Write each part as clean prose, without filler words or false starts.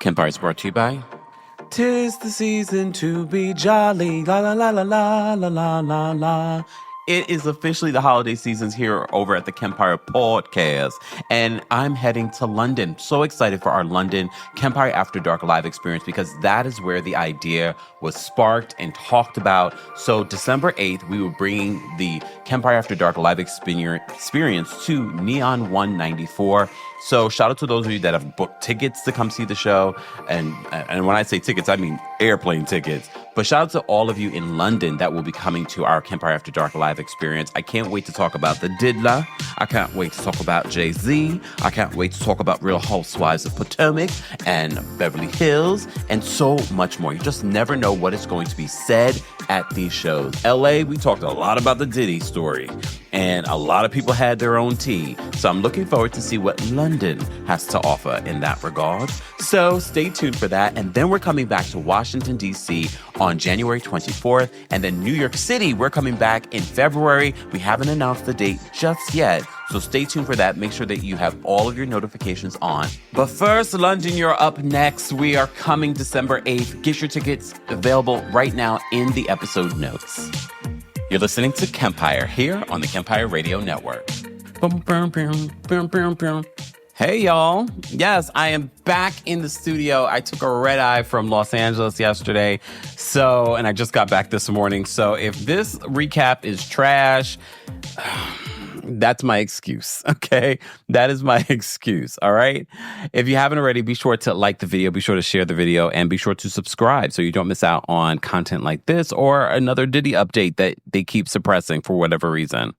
Kempire is brought to you by... 'Tis the season to be jolly, la la la la la la la la la. It is officially the holiday seasons here over at the Kempire podcast, and I'm heading to London. So excited for our London Kempire After Dark live experience because that is where the idea was sparked and talked about. So December 8th, we were bringing the Kempire After Dark live experience to Neon 194. So shout out to those of you that have booked tickets to come see the show. And when I say tickets, I mean airplane tickets. But shout out to all of you in London that will be coming to our Kempire After Dark live experience. I can't wait to talk about the Diddy. I can't wait to talk about Jay-Z. I can't wait to talk about Real Housewives of Potomac and Beverly Hills and so much more. You just never know what is going to be said at these shows. LA, we talked a lot about the Diddy story, and a lot of people had their own tea. So I'm looking forward to see what London has to offer in that regard. So stay tuned for that. And then we're coming back to Washington, D.C. on January 24th. And then New York City, we're coming back in February. We haven't announced the date just yet. So stay tuned for that. Make sure that you have all of your notifications on. But first, London, you're up next. We are coming December 8th. Get your tickets available right now in the episode notes. You're listening to Kempire here on the Kempire Radio Network. Hey, y'all. Yes, I am back in the studio. I took a red eye from Los Angeles yesterday. And I just got back this morning. So if this recap is trash, that's my excuse, okay? That is my excuse, all right? If you haven't already, be sure to like the video, be sure to share the video, and be sure to subscribe so you don't miss out on content like this or another Diddy update that they keep suppressing for whatever reason.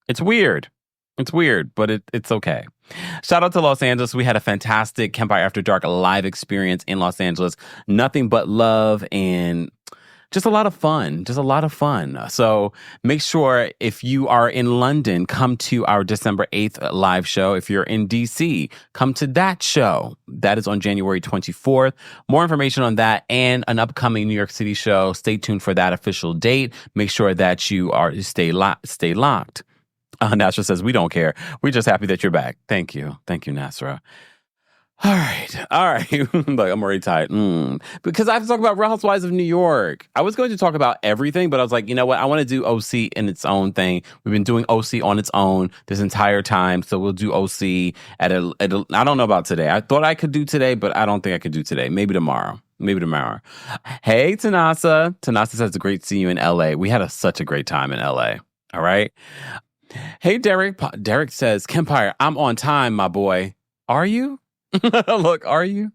It's weird. It's weird, but it's okay. Shout out to Los Angeles. We had a fantastic Kempire After Dark live experience in Los Angeles. Nothing but love and just a lot of fun. So make sure if you are in London, come to our December 8th live show. If you're in DC, come to that show. That is on January 24th. More information on that and an upcoming New York City show. Stay tuned for that official date. Make sure that you stay locked. Nasra says, we don't care. We're just happy that you're back. Thank you, Nasra. All right. Like, I'm already tired. Because I have to talk about Real Housewives of New York. I was going to talk about everything, but I was like, you know what? I want to do OC in its own thing. We've been doing OC on its own this entire time, so we'll do OC at a I don't know about today. I thought I could do today, but I don't think I could do today. Maybe tomorrow. Hey, Tanasa. Tanasa says, it's great to see you in LA. We had such a great time in LA. All right. Hey, Derek. Derek says, Kempire, I'm on time, my boy. Are you? Look, are you?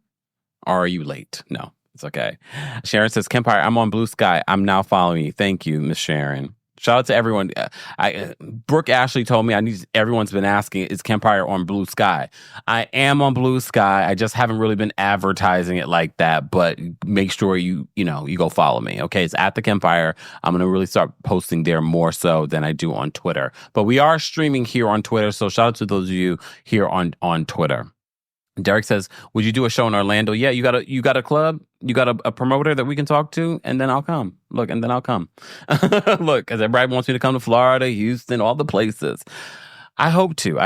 Or are you late? No, it's okay. Sharon says, Kempire, I'm on Blue Sky. I'm now following you. Thank you, Miss Sharon. Shout out to everyone. Brooke Ashley told me everyone's been asking, is Kempire on Blue Sky? I am on Blue Sky. I just haven't really been advertising it like that, but make sure you go follow me. Okay, it's at TheKempire. I'm going to really start posting there more so than I do on Twitter. But we are streaming here on Twitter, so shout out to those of you here on Twitter. Derek says, would you do a show in Orlando? Yeah, you got a club? You got a promoter that we can talk to? And then I'll come. Look, because everybody wants me to come to Florida, Houston, all the places. I hope to.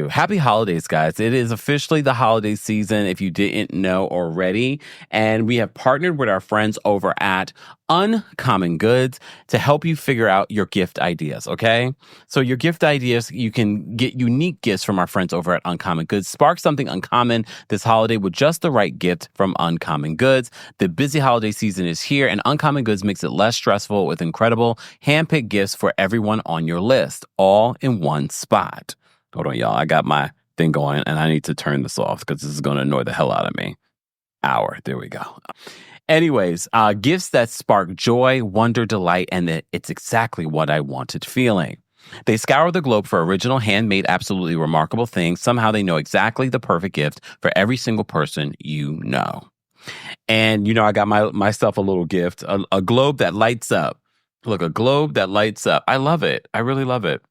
Happy holidays, guys. It is officially the holiday season, if you didn't know already. And we have partnered with our friends over at Uncommon Goods to help you figure out your gift ideas, okay? So your gift ideas, you can get unique gifts from our friends over at Uncommon Goods. Spark something uncommon this holiday with just the right gift from Uncommon Goods. The busy holiday season is here, and Uncommon Goods makes it less stressful with incredible hand-picked gifts for everyone on your list, all in one spot. Hold on, y'all. I got my thing going, and I need to turn this off because this is going to annoy the hell out of me. There we go. Anyways, gifts that spark joy, wonder, delight, and it's exactly what I wanted feeling. They scour the globe for original, handmade, absolutely remarkable things. Somehow they know exactly the perfect gift for every single person you know. And, I got myself a little gift, a globe that lights up. Look, a globe that lights up. I love it. I really love it.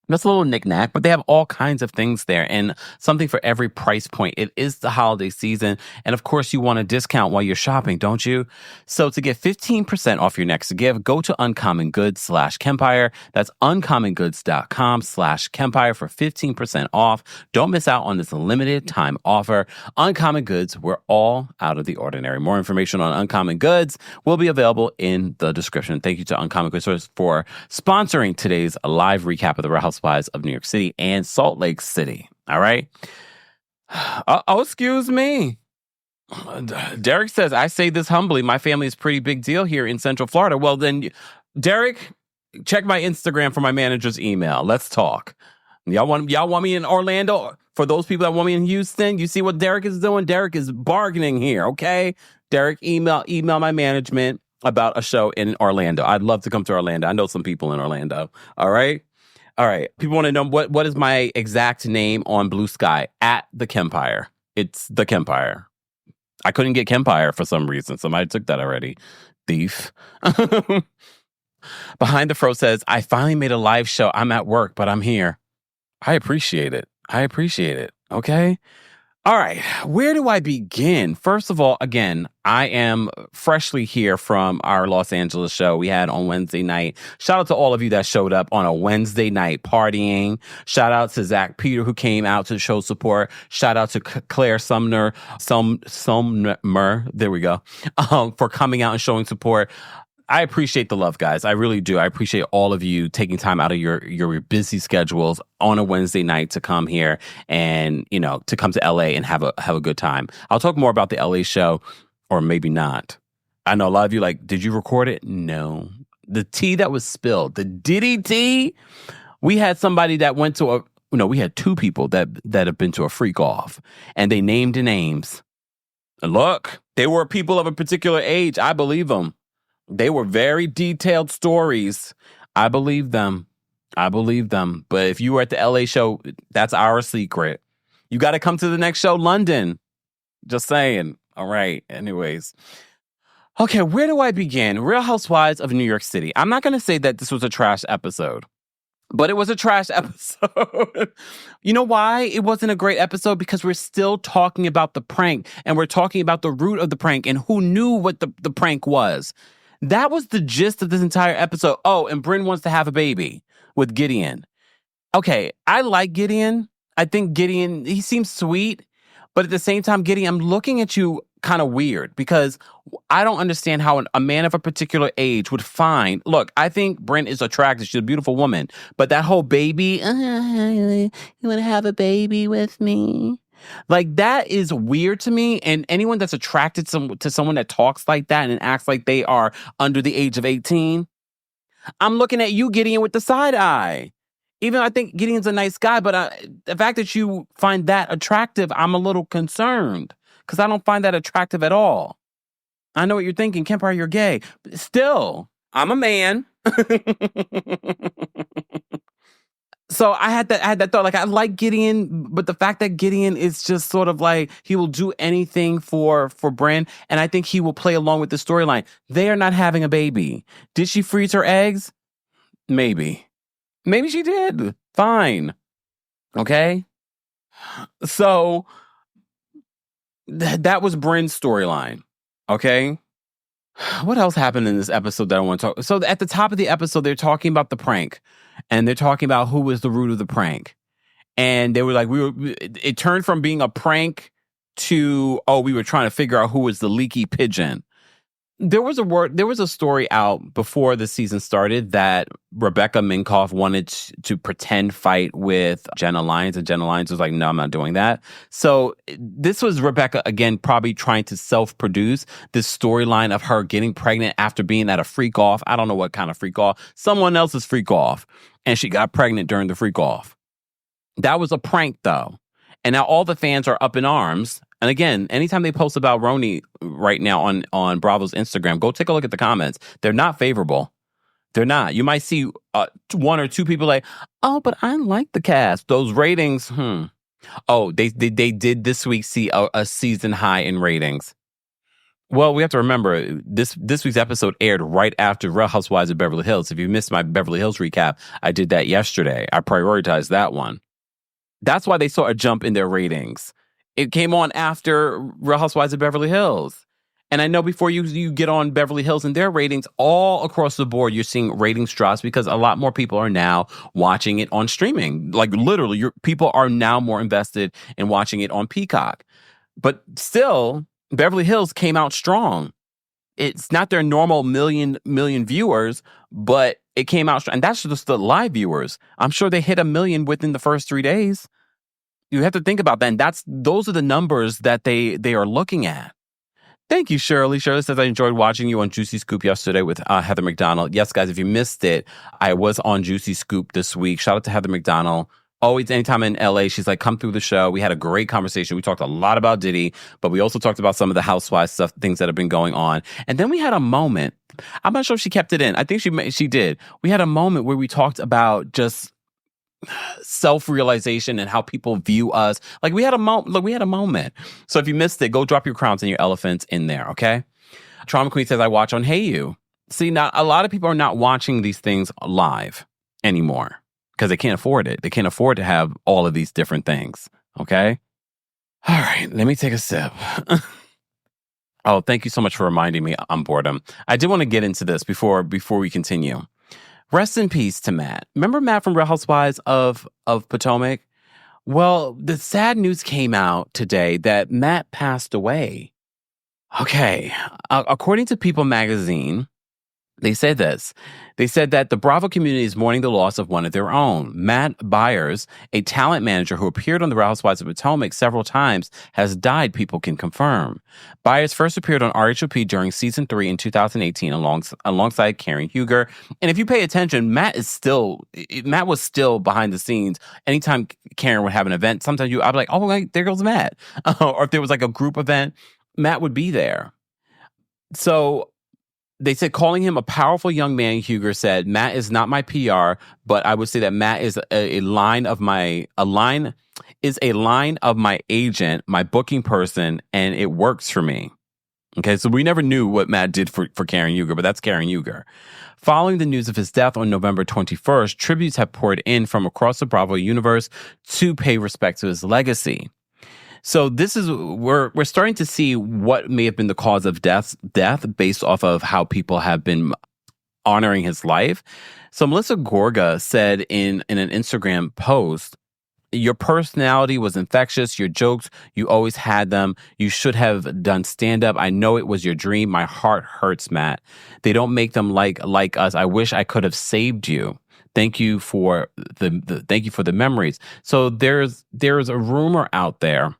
That's a little knickknack, but they have all kinds of things there and something for every price point. It is the holiday season. And of course, you want a discount while you're shopping, don't you? So to get 15% off your next gift, go to uncommongoods.com/Kempire. That's uncommongoods.com/Kempire for 15% off. Don't miss out on this limited time offer. Uncommon Goods, we're all out of the ordinary. More information on Uncommon Goods will be available in the description. Thank you to Uncommon Goods for sponsoring today's live recap of the Real Housewives of New York City and Salt Lake City. All right. Oh, excuse me. Derek says, I say this humbly. My family is a pretty big deal here in Central Florida. Well, then, Derek, check my Instagram for my manager's email. Let's talk. Y'all want me in Orlando? For those people that want me in Houston, you see what Derek is doing? Derek is bargaining here, okay? Derek, email my management about a show in Orlando. I'd love to come to Orlando. I know some people in Orlando. All right. People want to know what is my exact name on Blue Sky at TheKempire. It's TheKempire. I couldn't get Kempire for some reason. Somebody took that already. Thief. Behind the Fro says, I finally made a live show. I'm at work, but I'm here. I appreciate it. Okay. All right, where do I begin? First of all, again, I am freshly here from our Los Angeles show we had on Wednesday night. Shout out to all of you that showed up on a Wednesday night partying. Shout out to Zach Peter, who came out to show support. Shout out to Claire Sumner, there we go, for coming out and showing support. I appreciate the love, guys. I really do. I appreciate all of you taking time out of your busy schedules on a Wednesday night to come here and, to come to LA and have a good time. I'll talk more about the LA show, or maybe not. I know a lot of you did you record it? No. The tea that was spilled, the Diddy tea. We had somebody that went to we had two people that have been to a freak off, and they named the names. And look, they were people of a particular age. I believe them. They were very detailed stories. I believe them. But if you were at the LA show, that's our secret. You got to come to the next show, London. Just saying. All right. Anyways. Okay, where do I begin? Real Housewives of New York City. I'm not going to say that this was a trash episode, but it was a trash episode. You know why it wasn't a great episode? Because we're still talking about the prank, and we're talking about the root of the prank and who knew what the prank was. That was the gist of this entire episode. Oh, and Brynn wants to have a baby with Gideon. Okay, I like Gideon. I think Gideon, he seems sweet. But at the same time, Gideon, I'm looking at you kind of weird because I don't understand how a man of a particular age would find... Look, I think Brynn is attractive. She's a beautiful woman. But that whole baby, you want to have a baby with me? That is weird to me. And anyone that's attracted to someone that talks like that and acts like they are under the age of 18, I'm looking at you, Gideon, with the side eye. Even though I think Gideon's a nice guy, but the fact that you find that attractive, I'm a little concerned because I don't find that attractive at all. I know what you're thinking, Kempire, you're gay. But still, I'm a man. So I had that thought, I like Gideon, but the fact that Gideon is just sort of he will do anything for Brynn, and I think he will play along with the storyline. They are not having a baby. Did she freeze her eggs? Maybe she did. Fine. Okay. So that was Brynn's storyline. Okay. What else happened in this episode that I want to talk? So at the top of the episode, they're talking about the prank, and they're talking about who was the root of the prank. And they were it turned from being a prank to, we were trying to figure out who was the leaky pigeon. There was a story out before the season started that Rebecca Minkoff wanted to pretend fight with Jenna Lyons, and Jenna Lyons was like, no, I'm not doing that. So this was Rebecca, again, probably trying to self-produce this storyline of her getting pregnant after being at a freak off. I don't know what kind of freak off. Someone else's freak off. And she got pregnant during the freak off. That was a prank, though. And now all the fans are up in arms. And again, anytime they post about Roni right now on Bravo's Instagram, go take a look at the comments. They're not favorable. They're not. You might see one or two people but I like the cast. Those ratings, Oh, they did this week see a season high in ratings. Well, we have to remember this week's episode aired right after Real Housewives of Beverly Hills. If you missed my Beverly Hills recap, I did that yesterday. I prioritized that one. That's why they saw a jump in their ratings. It came on after Real Housewives of Beverly Hills. And I know before you get on Beverly Hills and their ratings, all across the board, you're seeing ratings drops because a lot more people are now watching it on streaming. Like literally, people are now more invested in watching it on Peacock. But still, Beverly Hills came out strong. It's not their normal million viewers, but it came out strong. And that's just the live viewers. I'm sure they hit 1 million within the first 3 days. You have to think about that. And those are the numbers that they are looking at. Thank you, Shirley. Shirley says, I enjoyed watching you on Juicy Scoop yesterday with Heather McDonald. Yes, guys, if you missed it, I was on Juicy Scoop this week. Shout out to Heather McDonald. Always, anytime in LA, she's like, come through the show. We had a great conversation. We talked a lot about Diddy, but we also talked about some of the Housewives stuff, things that have been going on. And then we had a moment. I'm not sure if she kept it in. I think she did. We had a moment where we talked about just self-realization and how people view us. Like we had a moment. So if you missed it, go drop your crowns and your elephants in there, okay? Trauma Queen says, I watch on Hey You. See, now a lot of people are not watching these things live anymore because they can't afford it. They can't afford to have all of these different things, okay? All right, let me take a sip. Oh, thank you so much for reminding me I'm boredom. I did want to get into this before we continue. Rest in peace to Matt. Remember Matt from Real Housewives of Potomac? Well, the sad news came out today that Matt passed away. Okay. According to People magazine, they said this. They said that the Bravo community is mourning the loss of one of their own. Matt Byers, a talent manager who appeared on the Real Housewives of Potomac several times, has died, People can confirm. Byers first appeared on RHOP during season 3 in 2018 alongside Karen Huger. And if you pay attention, Matt was still behind the scenes. Anytime Karen would have an event, sometimes I'd be like, oh, like, there goes Matt. Or if there was like a group event, Matt would be there. So they said, calling him a powerful young man, Huger said, Matt is not my PR, but I would say that Matt is a line of my agent, my booking person, and it works for me. Okay, so we never knew what Matt did for Karen Huger, but that's Karen Huger. Following the news of his death on November 21st, tributes have poured in from across the Bravo universe to pay respect to his legacy. So we're starting to see what may have been the cause of death based off of how people have been honoring his life. So Melissa Gorga said in an Instagram post, your personality was infectious. Your jokes, you always had them. You should have done stand-up. I know it was your dream. My heart hurts, Matt. They don't make them like us. I wish I could have saved you. Thank you for the memories. So there's a rumor out there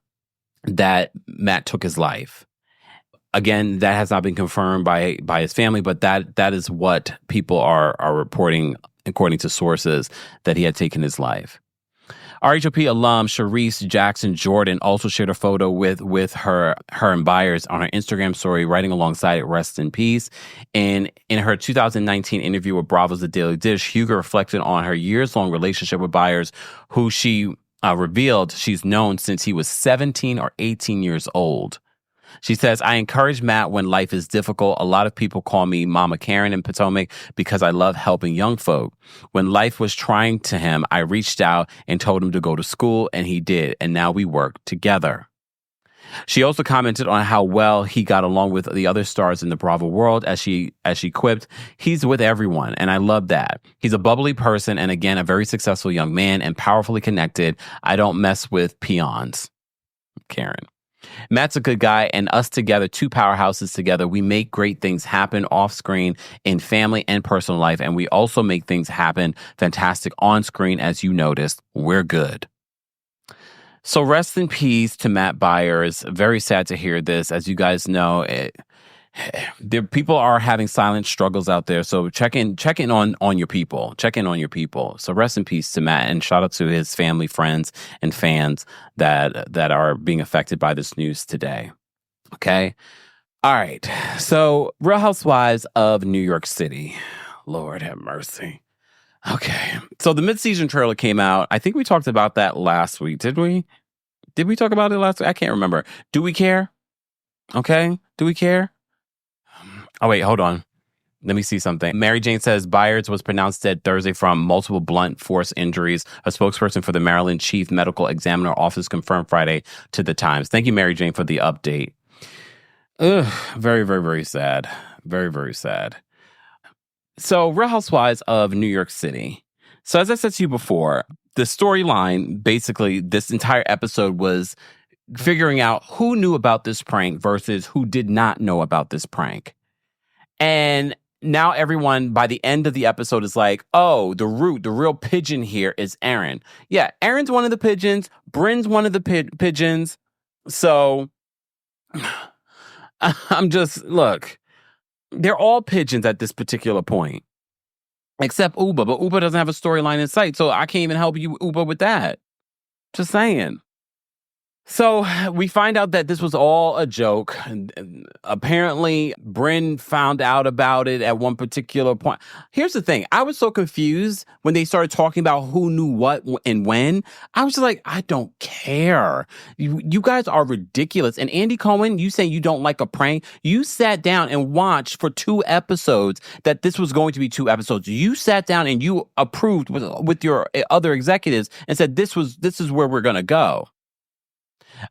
that Matt took his life. Again, that has not been confirmed by his family, but that is what people are reporting, according to sources, that he had taken his life. RHOP alum Sharice Jackson Jordan also shared a photo with her and Byers on her Instagram story, writing alongside it, rest in peace. And in her 2019 interview with Bravo's The Daily Dish, Huger reflected on her years-long relationship with Byers, who she revealed she's known since he was 17 or 18 years old. She says, I encourage Matt when life is difficult. A lot of people call me Mama Karen in Potomac because I love helping young folk. When life was trying to him, I reached out and told him to go to school, and he did. And now we work together. She also commented on how well he got along with the other stars in the Bravo world. As she quipped, he's with everyone, and I love that. He's a bubbly person, and again, a very successful young man and powerfully connected. I don't mess with peons. Karen. Matt's a good guy, and us together, two powerhouses together, we make great things happen off screen in family and personal life, and we also make things happen fantastic on screen. As you noticed, we're good. So rest in peace to Matt Byers. Very sad to hear this. As you guys know, people are having silent struggles out there. So check in on your people. Check in on your people. So rest in peace to Matt, and shout out to his family, friends, and fans that are being affected by this news today. Okay. All right. So Real Housewives of New York City. Lord have mercy. Okay. So the mid-season trailer came out. I think we talked about that last week. Did we? Did we talk about it last week? I can't remember. Do we care? Okay. Do we care? Oh, wait, hold on. Let me see something. Mary Jane says Byers was pronounced dead Thursday from multiple blunt force injuries. A spokesperson for the Maryland Chief Medical Examiner Office confirmed Friday to the Times. Thank you, Mary Jane, for the update. Ugh, very, very, very sad. Very, very sad. So, Real Housewives of New York City. So, as I said to you before, the storyline, basically, this entire episode was figuring out who knew about this prank versus who did not know about this prank. And now everyone, by the end of the episode, is like, oh, the real pigeon here is Aaron. Yeah, Aaron's one of the pigeons. Bryn's one of the pigeons. So, I'm just, look, they're all pigeons at this particular point. Except Uba, but Uba doesn't have a storyline in sight, so I can't even help you, Uba, with that. Just saying. So we find out that this was all a joke. Apparently, Bryn found out about it at one particular point. Here's the thing. I was so confused when they started talking about who knew what and when. I was just like, I don't care. You guys are ridiculous. And Andy Cohen, you say you don't like a prank. You sat down and watched for 2 episodes that this was going to be 2 episodes. You sat down and you approved with your other executives and said, this is where we're going to go.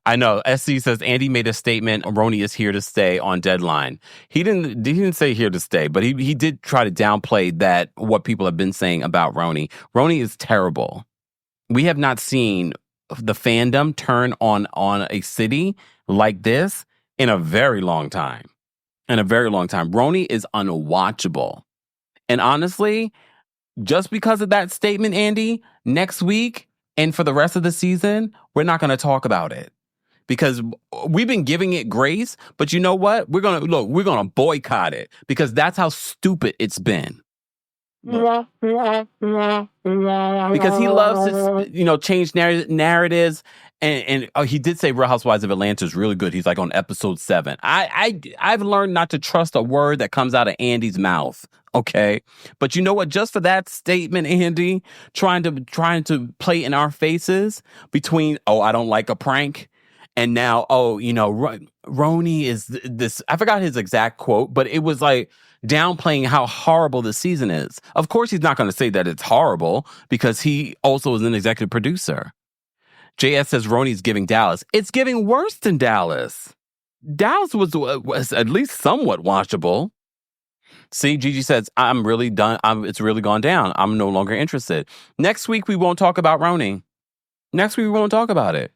I know. SC says Andy made a statement. Roni is here to stay on Deadline. He didn't say here to stay, but he did try to downplay that what people have been saying about Roni. Roni is terrible. We have not seen the fandom turn on a city like this in a very long time. Roni is unwatchable. And honestly, just because of that statement, Andy, next week and for the rest of the season, we're not going to talk about it. Because we've been giving it grace, but you know what? We're gonna boycott it because that's how stupid it's been. Because he loves to, change narratives, and he did say Real Housewives of Atlanta is really good. He's like on episode 7. I've learned not to trust a word that comes out of Andy's mouth. Okay, but you know what? Just for that statement, Andy, trying to play in our faces between I don't like a prank. And now, Roni is this. I forgot his exact quote, but it was like downplaying how horrible the season is. Of course, he's not going to say that it's horrible because he also is an executive producer. JS says Roni's giving Dallas. It's giving worse than Dallas. Dallas was at least somewhat watchable. See, Gigi says, I'm really done. It's really gone down. I'm no longer interested. Next week, we won't talk about Roni. Next week, we won't talk about it.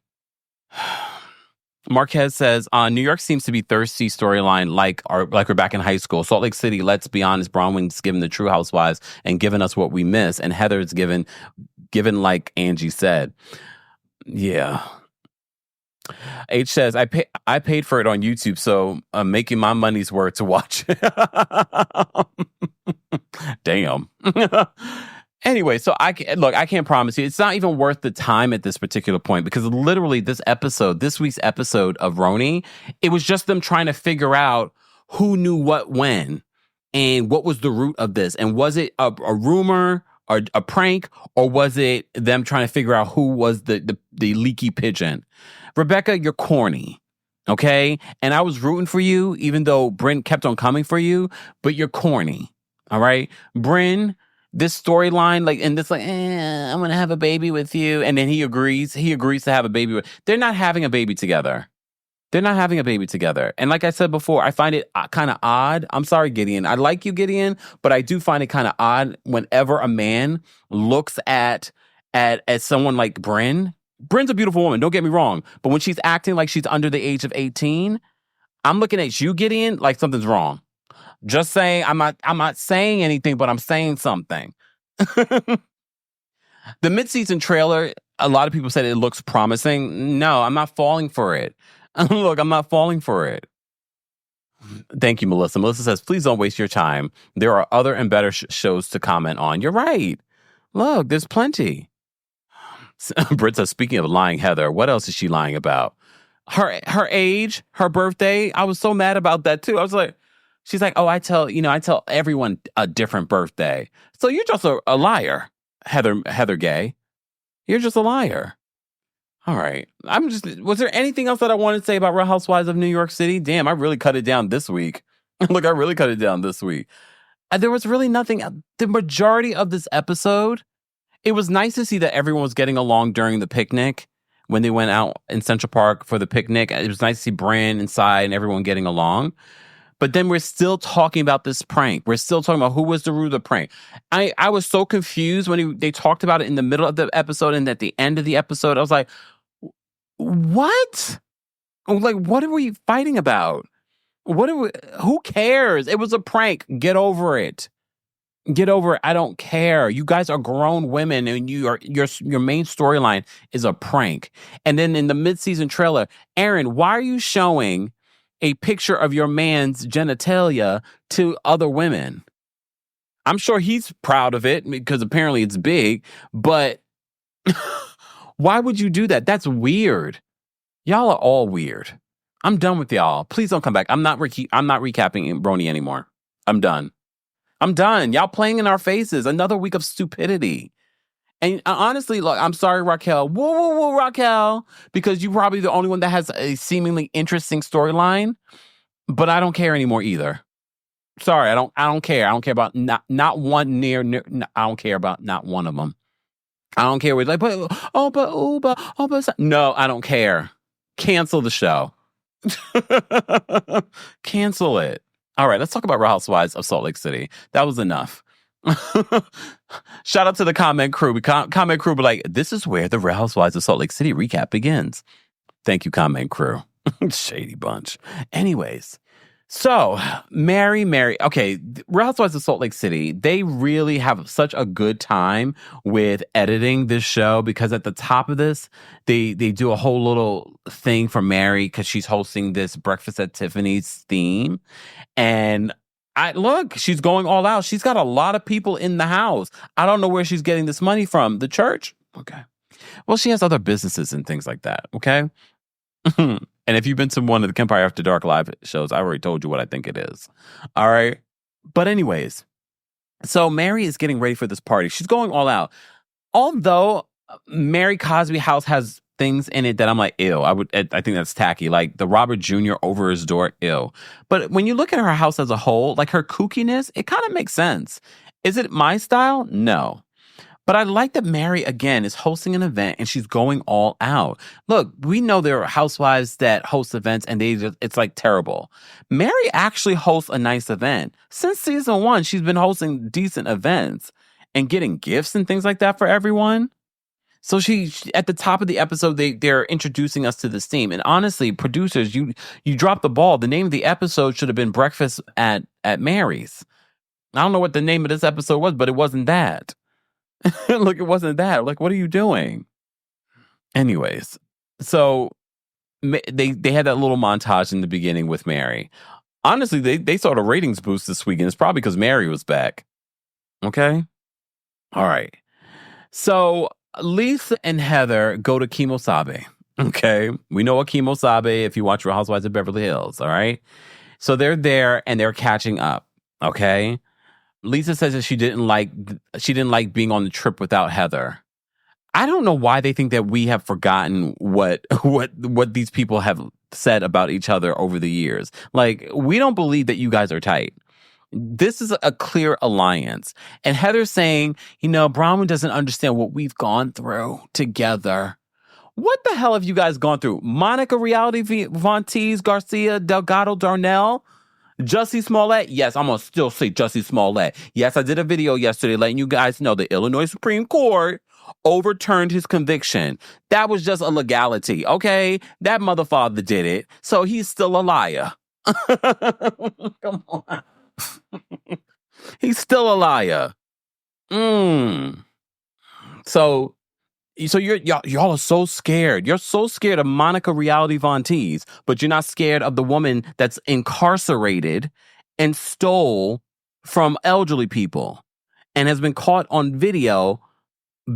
Marquez says, New York seems to be thirsty storyline like we're back in high school. Salt Lake City, let's be honest, Bronwyn's given the true housewives and given us what we miss. And Heather's given like Angie said. Yeah. H says, I paid for it on YouTube, so I'm making my money's worth to watch it. Damn. Anyway, so I can't promise you. It's not even worth the time at this particular point because literally this week's episode of Roni, it was just them trying to figure out who knew what when and what was the root of this. And was it a rumor or a prank, or was it them trying to figure out who was the leaky pigeon? Rebecca, you're corny. Okay? And I was rooting for you, even though Bryn kept on coming for you, but you're corny. All right? Bryn, this storyline, I'm going to have a baby with you. And then he agrees to have a baby they're not having a baby together. And like I said before, I find it kind of odd. I'm sorry, Gideon. I like you, Gideon, but I do find it kind of odd whenever a man looks at someone like Bryn. Bryn's a beautiful woman, don't get me wrong. But when she's acting like she's under the age of 18, I'm looking at you, Gideon, like something's wrong. Just saying, I'm not saying anything, but I'm saying something. The mid-season trailer, a lot of people said it looks promising. No, I'm not falling for it. Look, I'm not falling for it. Thank you, Melissa. Melissa says, please don't waste your time. There are other and better shows to comment on. You're right. Look, there's plenty. Britt says, speaking of lying, Heather, what else is she lying about? Her age, her birthday. I was so mad about that too. I was like, she's like, I tell everyone a different birthday. So you're just a liar, Heather Gay. You're just a liar. All right. Was there anything else that I wanted to say about Real Housewives of New York City? Damn, I really cut it down this week. Look, I really cut it down this week. There was really nothing. The majority of this episode, it was nice to see that everyone was getting along during the picnic when they went out in Central Park for the picnic. It was nice to see Bran inside and everyone getting along. But then we're still talking about this prank. We're still talking about who was the root of the prank. I was so confused when they talked about it in the middle of the episode and at the end of the episode. I was like, what? Like, what are we fighting about? Who cares? It was a prank. Get over it. Get over it. I don't care. You guys are grown women and your main storyline is a prank. And then in the mid-season trailer, Aaron, why are you showing a picture of your man's genitalia to other women? I'm sure he's proud of it because apparently it's big, but why would you do that? That's weird. Y'all are all weird. I'm done with y'all. Please don't come back. I'm not recapping Brony anymore. I'm done. Y'all playing in our faces. Another week of stupidity. And honestly, look, I'm sorry, Raquel. Woo, woo, woo, Raquel. Because you're probably the only one that has a seemingly interesting storyline. But I don't care anymore either. Sorry, I don't care. I don't care about not one near I don't care about not one of them. I don't care what like, but no, I don't care. Cancel the show. Cancel it. All right, let's talk about Real Housewives of Salt Lake City. That was enough. Shout out to the comment crew. Comment crew be like, this is where the Real Housewives of Salt Lake City recap begins. Thank you, comment crew. Shady bunch. Anyways, so Mary. Okay, Real Housewives of Salt Lake City, they really have such a good time with editing this show because at the top of this, they do a whole little thing for Mary because she's hosting this Breakfast at Tiffany's theme. And look, she's going all out. She's got a lot of people in the house. I don't know where she's getting this money from. The church? Okay. Well, she has other businesses and things like that. Okay. And if you've been to one of the Kempire After Dark live shows, I already told you what I think it is. All right. But anyways, so Mary is getting ready for this party. She's going all out. Although Mary Cosby house has things in it that I'm like, ew. I think that's tacky. Like the Robert Jr. over his door, ew. But when you look at her house as a whole, like her kookiness, it kind of makes sense. Is it my style? No. But I like that Mary, again, is hosting an event and she's going all out. Look, we know there are housewives that host events and it's like terrible. Mary actually hosts a nice event. Since season 1, she's been hosting decent events and getting gifts and things like that for everyone. So she at the top of the episode, they're introducing us to this team. And honestly, producers, you dropped the ball. The name of the episode should have been Breakfast at Mary's. I don't know what the name of this episode was, but it wasn't that. Look, it wasn't that. Like, what are you doing? Anyways, so they had that little montage in the beginning with Mary. Honestly, they saw the ratings boost this weekend. It's probably because Mary was back. Okay? All right. So Lisa and Heather go to Kimosabe. Okay? We know what Kimosabe if you watch Real Housewives of Beverly Hills. All right? So they're there and they're catching up. Okay? Lisa says that she didn't like being on the trip without Heather. I don't know why they think that we have forgotten what these people have said about each other over the years. Like, we don't believe that you guys are tight. This is a clear alliance. And Heather's saying, Bronwyn doesn't understand what we've gone through together. What the hell have you guys gone through? Monica Reality, Von Teese, Garcia, Delgado, Darnell, Jussie Smollett? Yes, I'm going to still say Jussie Smollett. Yes, I did a video yesterday letting you guys know the Illinois Supreme Court overturned his conviction. That was just a legality, okay? That motherfather did it, so he's still a liar. Come on. He's still a liar. So y'all are so scared. You're so scared of Monica Reality Von Teese, but you're not scared of the woman that's incarcerated and stole from elderly people and has been caught on video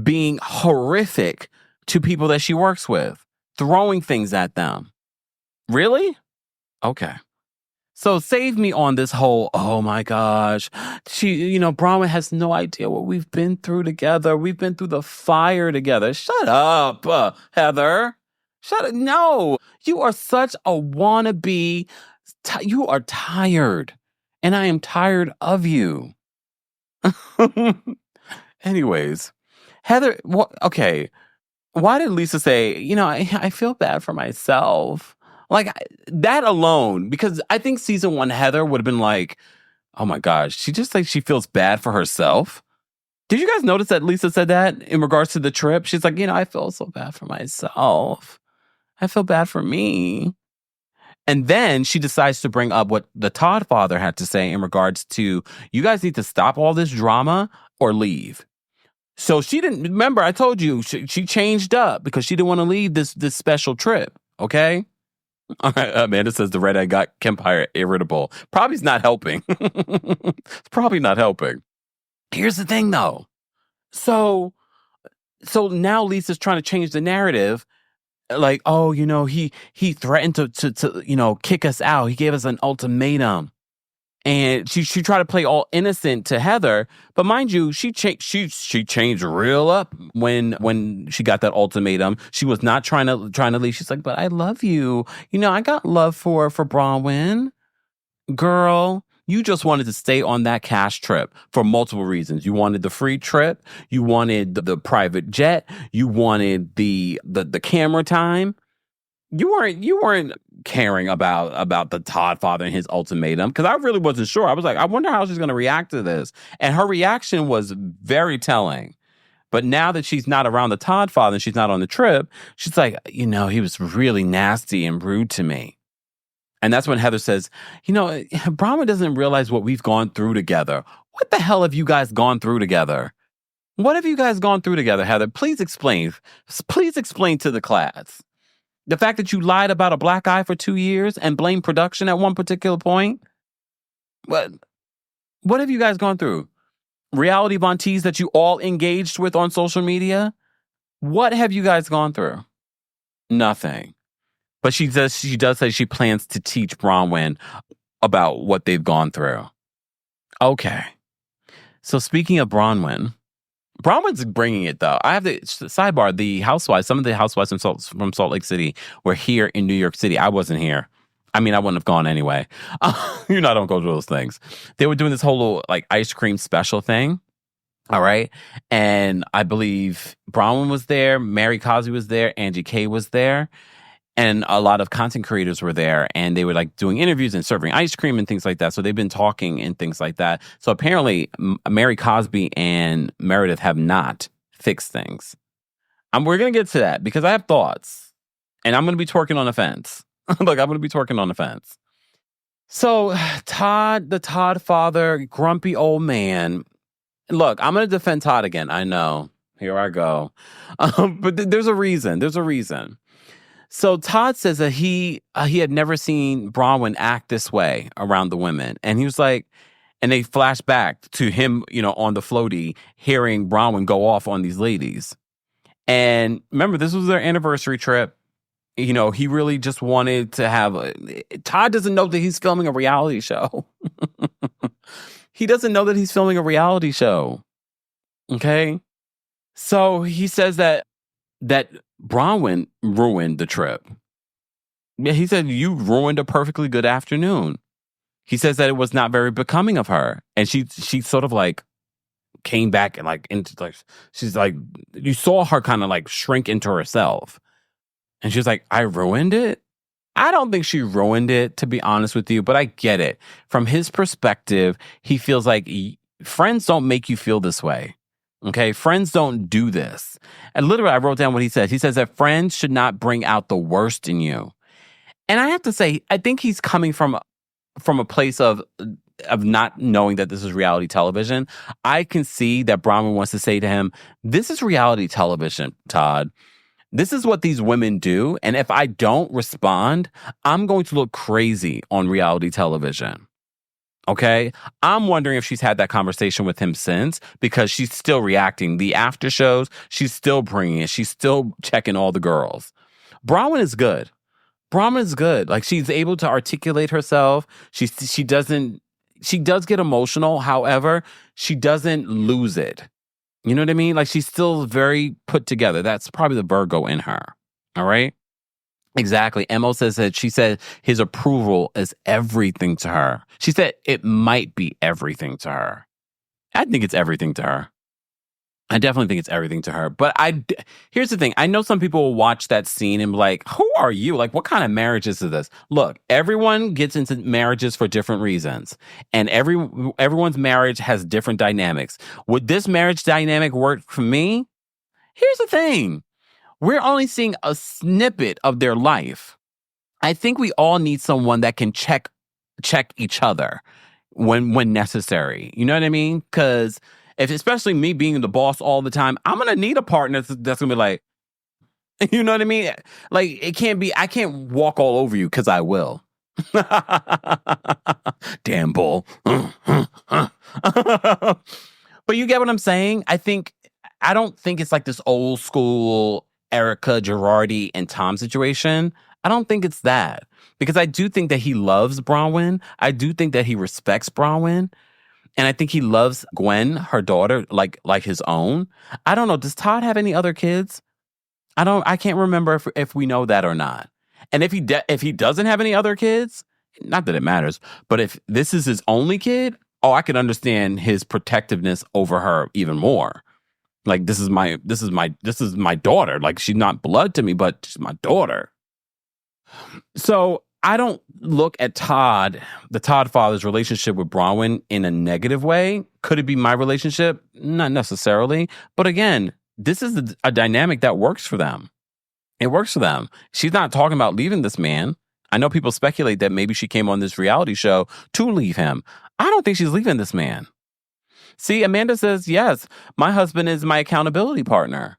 being horrific to people that she works with, throwing things at them. Really? Okay. So save me on this whole, oh my gosh, Bronwyn has no idea what we've been through together. We've been through the fire together. Shut up, Heather. Shut up. No, you are such a wannabe. You are tired. and I am tired of you. Anyways, Heather, okay. Why did Lisa say, I feel bad for myself? Like, that alone, because I think season 1 Heather would have been like, oh my gosh, she just like she feels bad for herself. Did you guys notice that Lisa said that in regards to the trip? She's like, I feel so bad for myself. I feel bad for me. And then she decides to bring up what the Todd father had to say in regards to, you guys need to stop all this drama or leave. So she didn't, remember I told you, she changed up because she didn't want to leave this special trip, okay? All right, Amanda says the red eye got Kempire irritable. Probably not helping. It's probably not helping. Here's the thing though. So now Lisa's trying to change the narrative. Like, oh, he threatened to kick us out. He gave us an ultimatum. And she tried to play all innocent to Heather, but mind you, she changed real up when she got that ultimatum. She was not trying to leave. She's like, but I love you. I got love for Bronwyn. Girl, you just wanted to stay on that cash trip for multiple reasons. You wanted the free trip. You wanted the private jet. You wanted the camera time. You weren't caring about the Todd father and his ultimatum, because I really wasn't sure. I was like, I wonder how she's going to react to this. And her reaction was very telling. But now that she's not around the Todd father and she's not on the trip, she's like, he was really nasty and rude to me. And that's when Heather says, Brahma doesn't realize what we've gone through together. What the hell have you guys gone through together? What have you guys gone through together, Heather? Please explain. Please explain to the class. The fact that you lied about a black eye for 2 years and blamed production at one particular point? What have you guys gone through? Reality Von Tees that you all engaged with on social media? What have you guys gone through? Nothing. But she does say she plans to teach Bronwyn about what they've gone through. Okay. So speaking of Bronwyn's bringing it, though. I have the sidebar. The housewives, some of the housewives from Salt Lake City were here in New York City. I wasn't here. I mean, I wouldn't have gone anyway. I don't go to those things. They were doing this whole little, ice cream special thing. All right. And I believe Bronwyn was there. Mary Cosby was there. Angie K was there. And a lot of content creators were there, and they were doing interviews and serving ice cream and things like that. So they've been talking and things like that. So apparently Mary Cosby and Meredith have not fixed things. We're going to get to that because I have thoughts, and I'm going to be twerking on the fence. Look, I'm going to be twerking on the fence. So the Todd father, grumpy old man. Look, I'm going to defend Todd again. I know. Here I go. But there's a reason. There's a reason. So Todd says that he had never seen Bronwyn act this way around the women. And he was like, and they flash back to him, on the floaty, hearing Bronwyn go off on these ladies. And remember, this was their anniversary trip. He really just wanted to have Todd doesn't know that he's filming a reality show. He doesn't know that he's filming a reality show. Okay? So he says that Bronwyn ruined the trip. Yeah, he said, you ruined a perfectly good afternoon. He says that it was not very becoming of her. And she sort of came back and she's like, you saw her kind of shrink into herself. And she's like, I ruined it? I don't think she ruined it, to be honest with you, but I get it. From his perspective, he feels like friends don't make you feel this way. Okay, friends don't do this. And literally, I wrote down what he says. He says that friends should not bring out the worst in you. And I have to say, I think he's coming from a place of not knowing that this is reality television. I can see that Bronwyn wants to say to him, this is reality television, Todd. This is what these women do. And if I don't respond, I'm going to look crazy on reality television. Okay? I'm wondering if she's had that conversation with him since, because she's still reacting. The after shows, she's still bringing it. She's still checking all the girls. Bronwyn is good. Bronwyn is good. She's able to articulate herself. She does get emotional. However, she doesn't lose it. You know what I mean? She's still very put together. That's probably the Virgo in her. All right? Exactly. Mo says that she said his approval is everything to her. She said it might be everything to her. I think it's everything to her. I definitely think it's everything to her. But here's the thing. I know some people will watch that scene and be like, who are you? Like, what kind of marriages is this? Look, everyone gets into marriages for different reasons. And everyone's marriage has different dynamics. Would this marriage dynamic work for me? Here's the thing. We're only seeing a snippet of their life. I think we all need someone that can check each other when necessary. You know what I mean? Because especially me being the boss all the time, I'm gonna need a partner that's gonna be like, you know what I mean? Like I can't walk all over you because I will. Damn bull. But you get what I'm saying? I don't think it's like this old school Erica, Girardi, and Tom situation. I don't think it's that. Because I do think that he loves Bronwyn. I do think that he respects Bronwyn. And I think he loves Gwen, her daughter, like his own. I don't know. Does Todd have any other kids? I can't remember if we know that or not. And if he doesn't have any other kids, not that it matters, but if this is his only kid, I can understand his protectiveness over her even more. Like this is my daughter. Like she's not blood to me, but she's my daughter. So I don't look at the Todd father's relationship with Bronwyn in a negative way. Could it be my relationship? Not necessarily. But again, this is a dynamic that works for them. It works for them. She's not talking about leaving this man. I know people speculate that maybe she came on this reality show to leave him. I don't think she's leaving this man. See, Amanda says, yes, my husband is my accountability partner.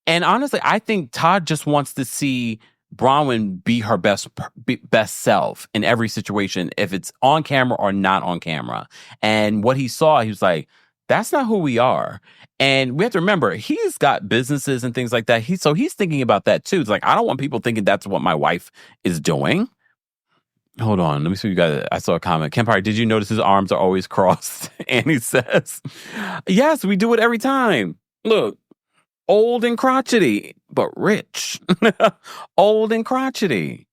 And honestly, I think Todd just wants to see Bronwyn be her best self in every situation, if it's on camera or not on camera. And what he saw, he was like, that's not who we are. And we have to remember, he's got businesses and things like that. So he's thinking about that too. It's like, I don't want people thinking that's what my wife is doing. Hold on. Let me see what you guys. I saw a comment. Kempire, did you notice his arms are always crossed? Annie says, yes, we do it every time. Look. Old and crotchety, but rich. Old and crotchety.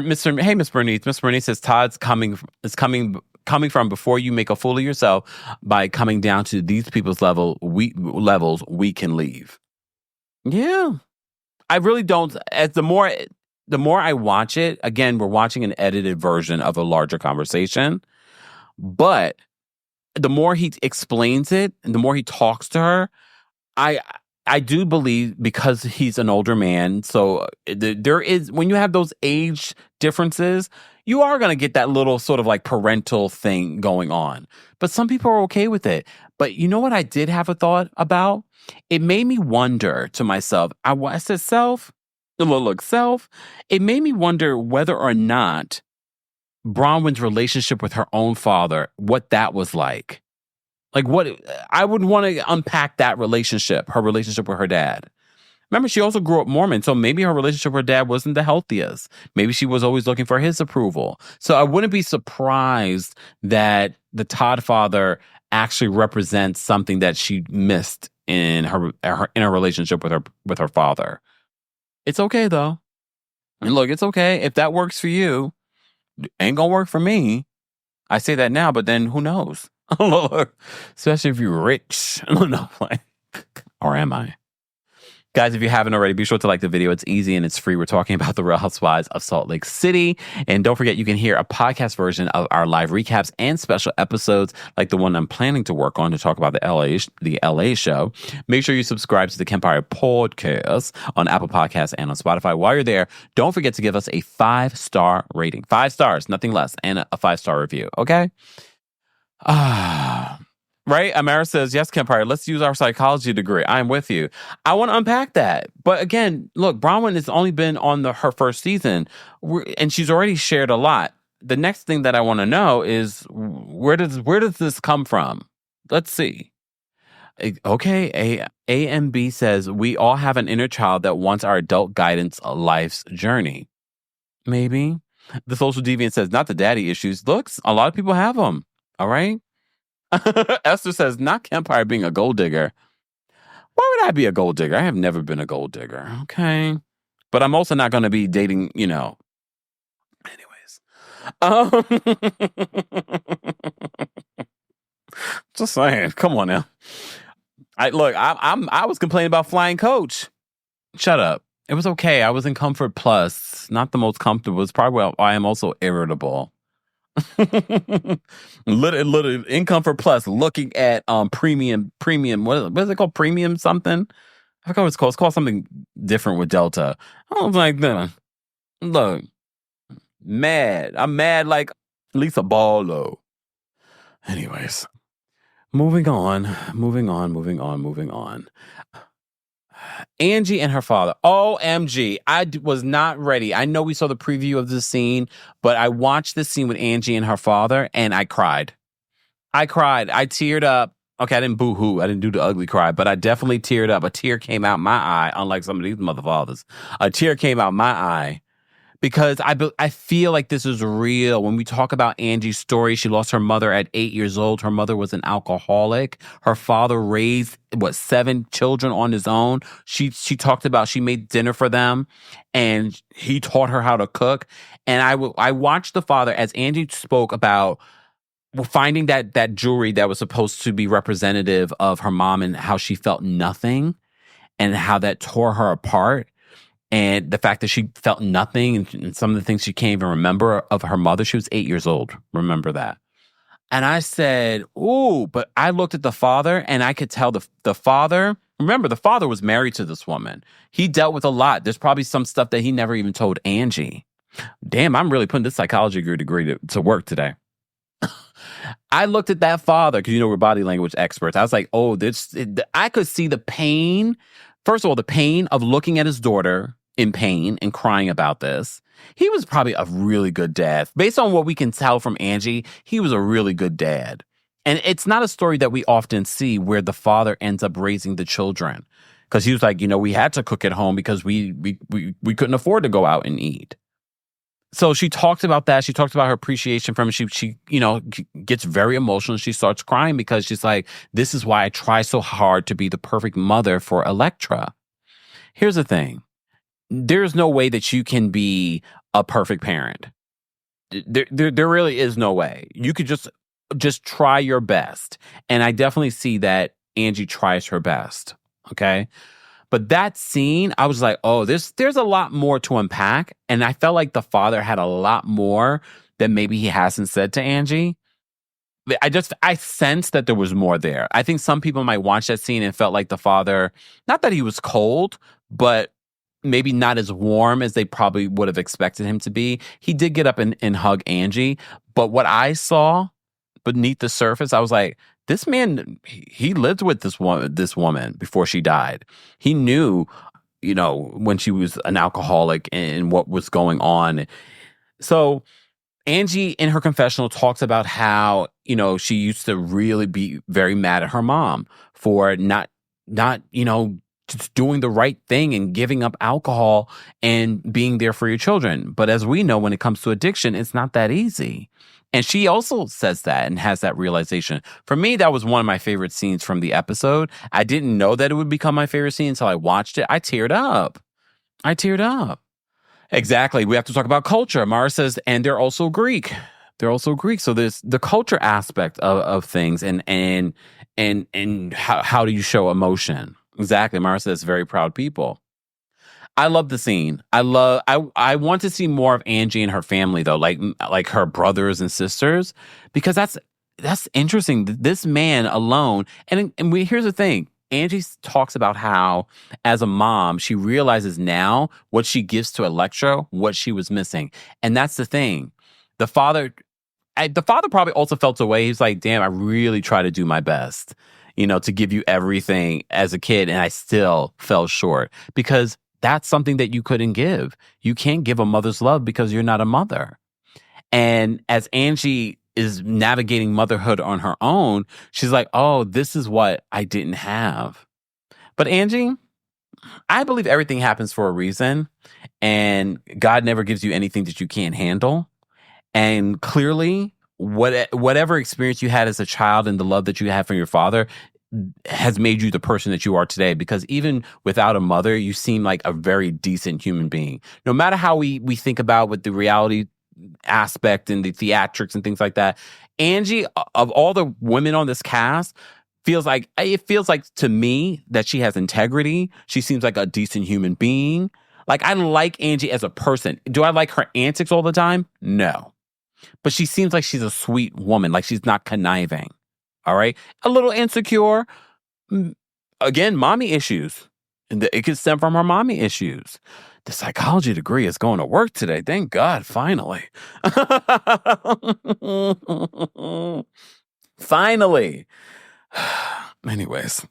Miss Bernice. Miss Bernice says Todd's coming from before you make a fool of yourself by coming down to these people's levels we can leave. Yeah. I really don't. As the more I watch it, again, we're watching an edited version of a larger conversation. But the more he explains it and the more he talks to her, I do believe, because he's an older man, so there is, when you have those age differences, you are going to get that little sort of like parental thing going on. But some people are okay with it. But you know what I did have a thought about? It made me wonder to myself, I said self, it made me wonder whether or not Bronwyn's relationship with her own father, what that was like. Like what I would want to unpack that relationship, her relationship with her dad. Remember, she also grew up Mormon, so maybe her relationship with her dad wasn't the healthiest. Maybe she was always looking for his approval. So I wouldn't be surprised that the Todd father actually represents something that she missed in her relationship with her father. It's okay though. And look, it's okay if that works for you. Ain't gonna work for me. I say that now, but then who knows? Especially if you're rich. Or am I? Guys, if you haven't already, be sure to like the video. It's easy and it's free. We're talking about the Real Housewives of Salt Lake City. And don't forget, you can hear a podcast version of our live recaps and special episodes like the one I'm planning to work on to talk about the LA show. Make sure you subscribe to the Kempire podcast on Apple Podcasts and on Spotify. While you're there, don't forget to give us a 5-star rating. 5 stars, nothing less, and a 5-star review, okay? Right? Amara says, yes, Kempire, let's use our psychology degree. I'm with you. I want to unpack that. But again, look, Bronwyn has only been on her first season, and she's already shared a lot. The next thing that I want to know is, where does this come from? Let's see. Okay, A and B says, we all have an inner child that wants our adult guidance of life's journey. Maybe. The social deviant says, not the daddy issues. Look, a lot of people have them. All right? Esther says, not Kempire being a gold digger. Why would I be a gold digger? I have never been a gold digger. Okay. But I'm also not going to be dating, anyways. Um, just saying. Come on now. I was complaining about flying coach. Shut up. It was okay. I was in Comfort Plus. Not the most comfortable. It's probably why I am also irritable. Literally in Comfort Plus, looking at premium. What is it called? Premium something? I forgot what it's called. It's called something different with Delta. I was like, look, mad. I'm mad like Lisa Barlow. Anyways, moving on. Angie and her father. OMG. I was not ready. I know we saw the preview of this scene, but I watched this scene with Angie and her father, and I cried. I teared up. Okay, I didn't boo-hoo. I didn't do the ugly cry, but I definitely teared up. A tear came out my eye, unlike some of these motherfathers. A tear came out my eye because I feel like this is real. When we talk about Angie's story, she lost her mother at 8 years old. Her mother was an alcoholic. Her father raised, 7 children on his own. She talked about she made dinner for them, and he taught her how to cook. And I watched the father as Angie spoke about finding that jewelry that was supposed to be representative of her mom and how she felt nothing and how that tore her apart. And the fact that she felt nothing and some of the things she can't even remember of her mother. She was 8 years old. Remember that. And I said, ooh, but I looked at the father and I could tell the father, remember, the father was married to this woman. He dealt with a lot. There's probably some stuff that he never even told Angie. Damn, I'm really putting this psychology degree to work today. I looked at that father, because we're body language experts. I was like, I could see the pain. First of all, the pain of looking at his daughter in pain and crying about this. He was probably a really good dad. Based on what we can tell from Angie, he was a really good dad. And it's not a story that we often see where the father ends up raising the children. Because he was like, we had to cook at home because we couldn't afford to go out and eat. So she talked about that. She talked about her appreciation from him. She gets very emotional. She starts crying because she's like, this is why I try so hard to be the perfect mother for Elektra. Here's the thing. There's no way that you can be a perfect parent. There really is no way. You could just try your best. And I definitely see that Angie tries her best. Okay. But that scene, I was like, oh, there's a lot more to unpack. And I felt like the father had a lot more that maybe he hasn't said to Angie. I sensed that there was more there. I think some people might watch that scene and felt like the father, not that he was cold, but maybe not as warm as they probably would have expected him to be. He did get up and hug Angie. But what I saw beneath the surface, I was like, this man, he lived with this woman before she died. He knew, when she was an alcoholic and what was going on. So Angie, in her confessional, talks about how, she used to really be very mad at her mom for not, just doing the right thing and giving up alcohol and being there for your children. But as we know, when it comes to addiction, it's not that easy. And she also says that and has that realization. For me, that was one of my favorite scenes from the episode. I didn't know that it would become my favorite scene until I watched it. I teared up. Exactly. We have to talk about culture. Mara says, and they're also Greek. So there's the culture aspect of things and how do you show emotion? Exactly. Mara says, very proud people. I love the scene. I want to see more of Angie and her family, though, like her brothers and sisters, because that's interesting. This man alone, here's the thing. Angie talks about how, as a mom, she realizes now what she gives to Elektra, what she was missing, and that's the thing. The father probably also felt away. He's like, "Damn, I really try to do my best, to give you everything as a kid, and I still fell short because." That's something that you couldn't give. You can't give a mother's love because you're not a mother. And as Angie is navigating motherhood on her own, she's like, oh, this is what I didn't have. But Angie, I believe everything happens for a reason. And God never gives you anything that you can't handle. And clearly, whatever experience you had as a child and the love that you had from your father, has made you the person that you are today, because even without a mother, you seem like a very decent human being. No matter how we think about with the reality aspect and the theatrics and things like that, Angie, of all the women on this cast, feels like to me that she has integrity. She seems like a decent human being. Like, I like Angie as a person. Do I like her antics all the time? No. But she seems like she's a sweet woman. Like, she's not conniving. All right? A little insecure. Again, mommy issues. It could stem from her mommy issues. The psychology degree is going to work today. Thank God, finally. Finally. Anyways.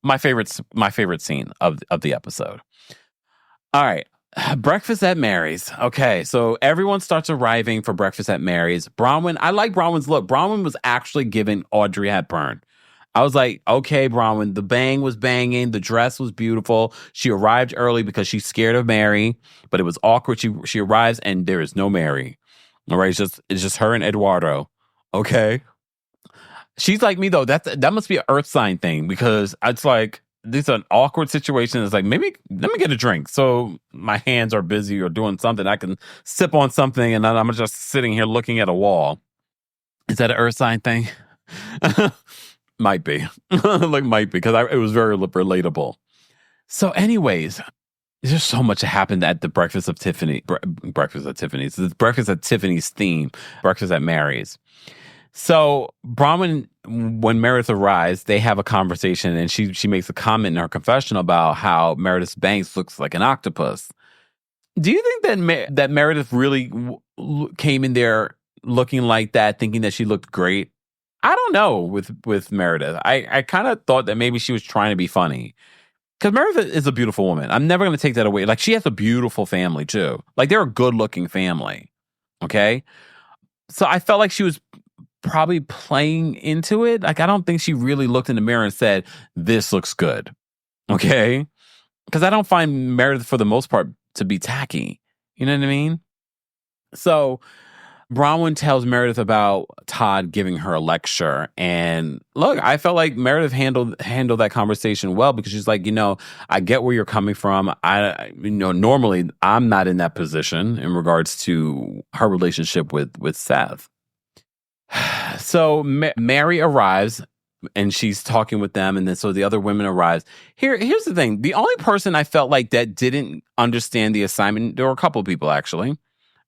my favorite scene of the episode. All right. Breakfast at Mary's. Okay, so everyone starts arriving for breakfast at Mary's. Bronwyn, I like Bronwyn's look. Bronwyn was actually giving Audrey Hepburn. I was like, okay, Bronwyn, the bang was banging. The dress was beautiful. She arrived early because she's scared of Mary, but it was awkward. She arrives and there is no Mary. All right, it's just her and Eduardo. Okay. She's like me though. That must be an earth sign thing, because it's like, this is an awkward situation. It's like, maybe let me get a drink. So my hands are busy or doing something. I can sip on something and then I'm just sitting here looking at a wall. Is that an earth sign thing? Might be. Might be, because it was very relatable. So anyways, there's so much that happened at the Breakfast at Tiffany's. The Breakfast at Tiffany's theme, Breakfast at Mary's. So Bronwyn, when Meredith arrives, they have a conversation, and she makes a comment in her confession about how Meredith Banks looks like an octopus. Do you think that Meredith really came in there looking like that, thinking that she looked great? I don't know with Meredith. I kind of thought that maybe she was trying to be funny, because Meredith is a beautiful woman. I'm never going to take that away. Like, she has a beautiful family too. Like, they're a good-looking family. Okay? So I felt like she was probably playing into it. Like, I don't think she really looked in the mirror and said, this looks good. Okay? Because I don't find Meredith, for the most part, to be tacky. You know what I mean? So Bronwyn tells Meredith about Todd giving her a lecture. And look, I felt like Meredith handled that conversation well, because she's like, I get where you're coming from. Normally I'm not in that position in regards to her relationship with Seth. So Mary arrives and she's talking with them, and then so the other women arrives. Here's the thing. The only person I felt like that didn't understand the assignment, there were a couple of people actually.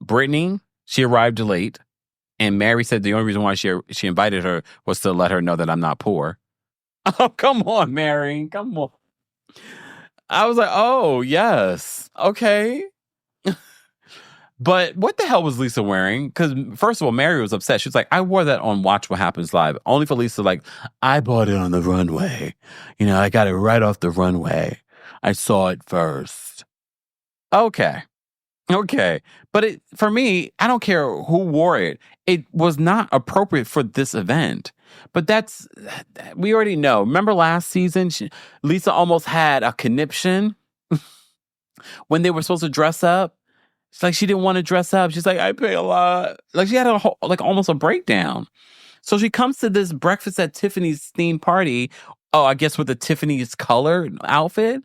Brittany, she arrived late, and Mary said the only reason why she invited her was to let her know that I'm not poor. Oh, come on, Mary. Come on. I was like, oh, yes. Okay. But what the hell was Lisa wearing? Because first of all, Mary was upset. She was like, I wore that on Watch What Happens Live. Only for Lisa, like, I bought it on the runway. I got it right off the runway. I saw it first. Okay. But for me, I don't care who wore it. It was not appropriate for this event. But we already know. Remember last season, Lisa almost had a conniption when they were supposed to dress up. It's like she didn't want to dress up. She's like, I pay a lot. Like, she had almost a breakdown. So she comes to this Breakfast at Tiffany's theme party. Oh, I guess with the Tiffany's color outfit.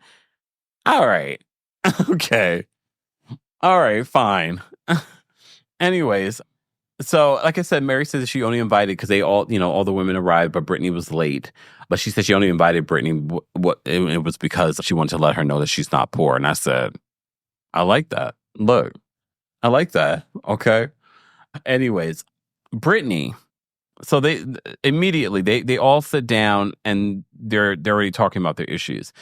All right. Okay. All right, fine. Anyways, so like I said, Mary said that she only invited because they all the women arrived, but Brittany was late. But she said she only invited Brittany. It was because she wanted to let her know that she's not poor. And I said, I like that. Look, I like that. Okay. Anyways, Brittany. So they immediately they all sit down and they're already talking about their issues.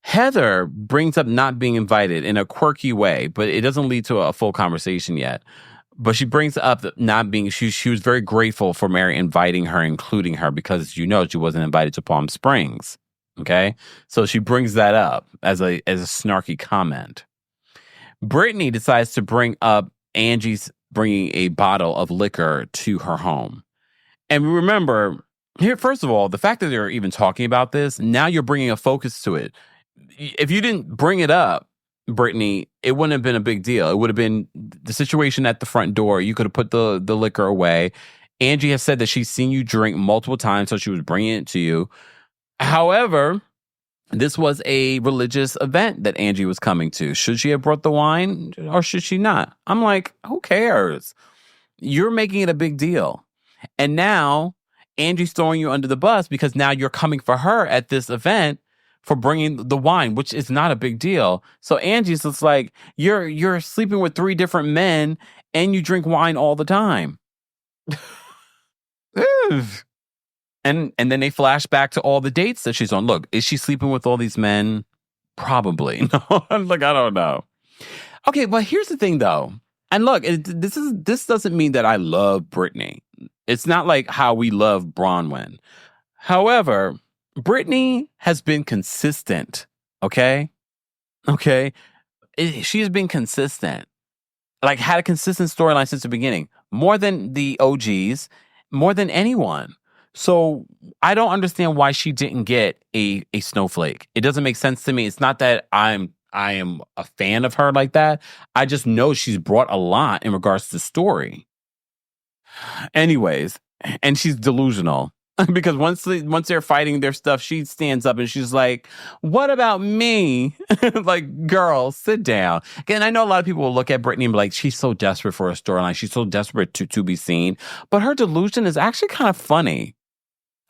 Heather brings up not being invited in a quirky way, but it doesn't lead to a full conversation yet. But she brings up that not being, she was very grateful for Mary inviting her, including her, because she wasn't invited to Palm Springs. Okay. So she brings that up as a snarky comment. Brittany decides to bring up Angie's bringing a bottle of liquor to her home. And remember, here, first of all, the fact that they're even talking about this, now you're bringing a focus to it. If you didn't bring it up, Brittany, it wouldn't have been a big deal. It would have been the situation at the front door. You could have put the liquor away Angie has said that she's seen you drink multiple times, so she was bringing it to you. However, this was a religious event that Angie was coming to. Should she have brought the wine or should she not? I'm like, who cares? You're making it a big deal. And now Angie's throwing you under the bus because now you're coming for her at this event for bringing the wine, which is not a big deal. So Angie's just like, you're sleeping with 3 different men and you drink wine all the time. And then they flash back to all the dates that she's on. Look, is she sleeping with all these men? Probably. No, like, I don't know. Okay, but here's the thing, though. And look, this doesn't mean that I love Britney. It's not like how we love Bronwyn. However, Britney has been consistent. Okay? She has been consistent. Like, had a consistent storyline since the beginning. More than the OGs, more than anyone. So I don't understand why she didn't get a snowflake. It doesn't make sense to me. It's not that I am a fan of her like that. I just know she's brought a lot in regards to story. Anyways, and she's delusional. Because once they're fighting their stuff, she stands up and she's like, what about me? Like, girl, sit down. Again, I know a lot of people will look at Britney and be like, she's so desperate for a storyline. She's so desperate to be seen. But her delusion is actually kind of funny.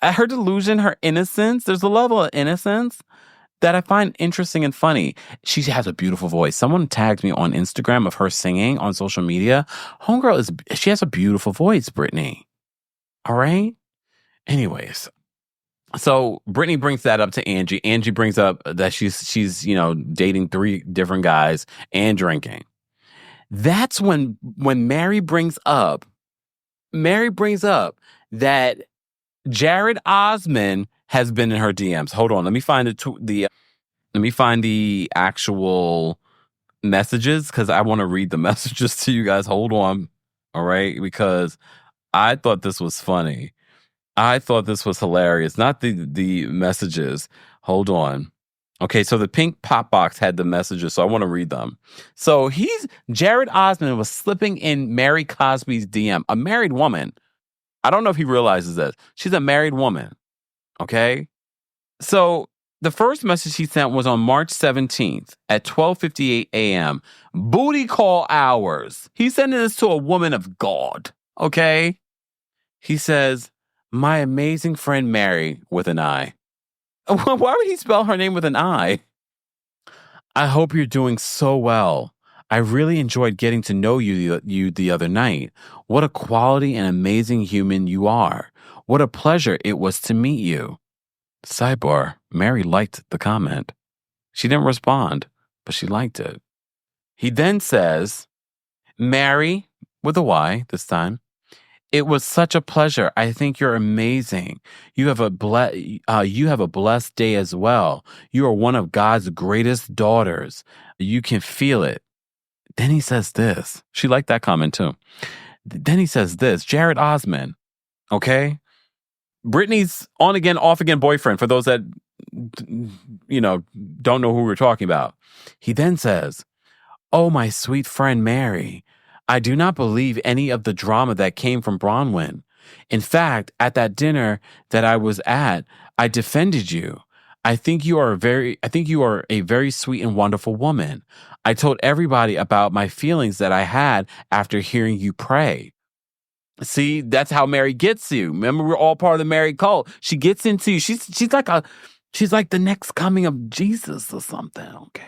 Her delusion, her innocence, there's a level of innocence that I find interesting and funny. She has a beautiful voice. Someone tagged me on Instagram of her singing on social media. Homegirl, she has a beautiful voice, Britney. All right? Anyways, so Britney brings that up to Angie. Angie brings up that she's dating 3 different guys and drinking. That's when Mary brings up that Jared Osman has been in her DMs. Hold on, let me find the actual messages because I want to read the messages to you guys. Hold on, all right, because I thought this was funny. I thought this was hilarious. Not the messages. Hold on. Okay, so the pink pop box had the messages, so I want to read them. So Jared Osman was slipping in Mary Cosby's DM, a married woman. I don't know if he realizes this. She's a married woman. Okay? So the first message he sent was on March 17th at 12:58 a.m. Booty call hours. He's sending this to a woman of God. Okay? He says, my amazing friend Mary with an I. Why would he spell her name with an I? I hope you're doing so well. I really enjoyed getting to know you the other night. What a quality and amazing human you are. What a pleasure it was to meet you. Sidebar, Mary liked the comment. She didn't respond, but she liked it. He then says, Mary, with a Y this time, it was such a pleasure. I think you're amazing. You have a blessed day as well. You are one of God's greatest daughters. You can feel it. Then he says this. She liked that comment too. Then he says this. Jared Osman, okay? Britney's on again, off again boyfriend, for those that, don't know who we're talking about. He then says, oh, my sweet friend Mary, I do not believe any of the drama that came from Bronwyn. In fact, at that dinner that I was at, I defended you. I think you are a very sweet and wonderful woman. I told everybody about my feelings that I had after hearing you pray. See, that's how Mary gets you. Remember, we're all part of the Mary cult. She gets into you. She's like the next coming of Jesus or something. Okay,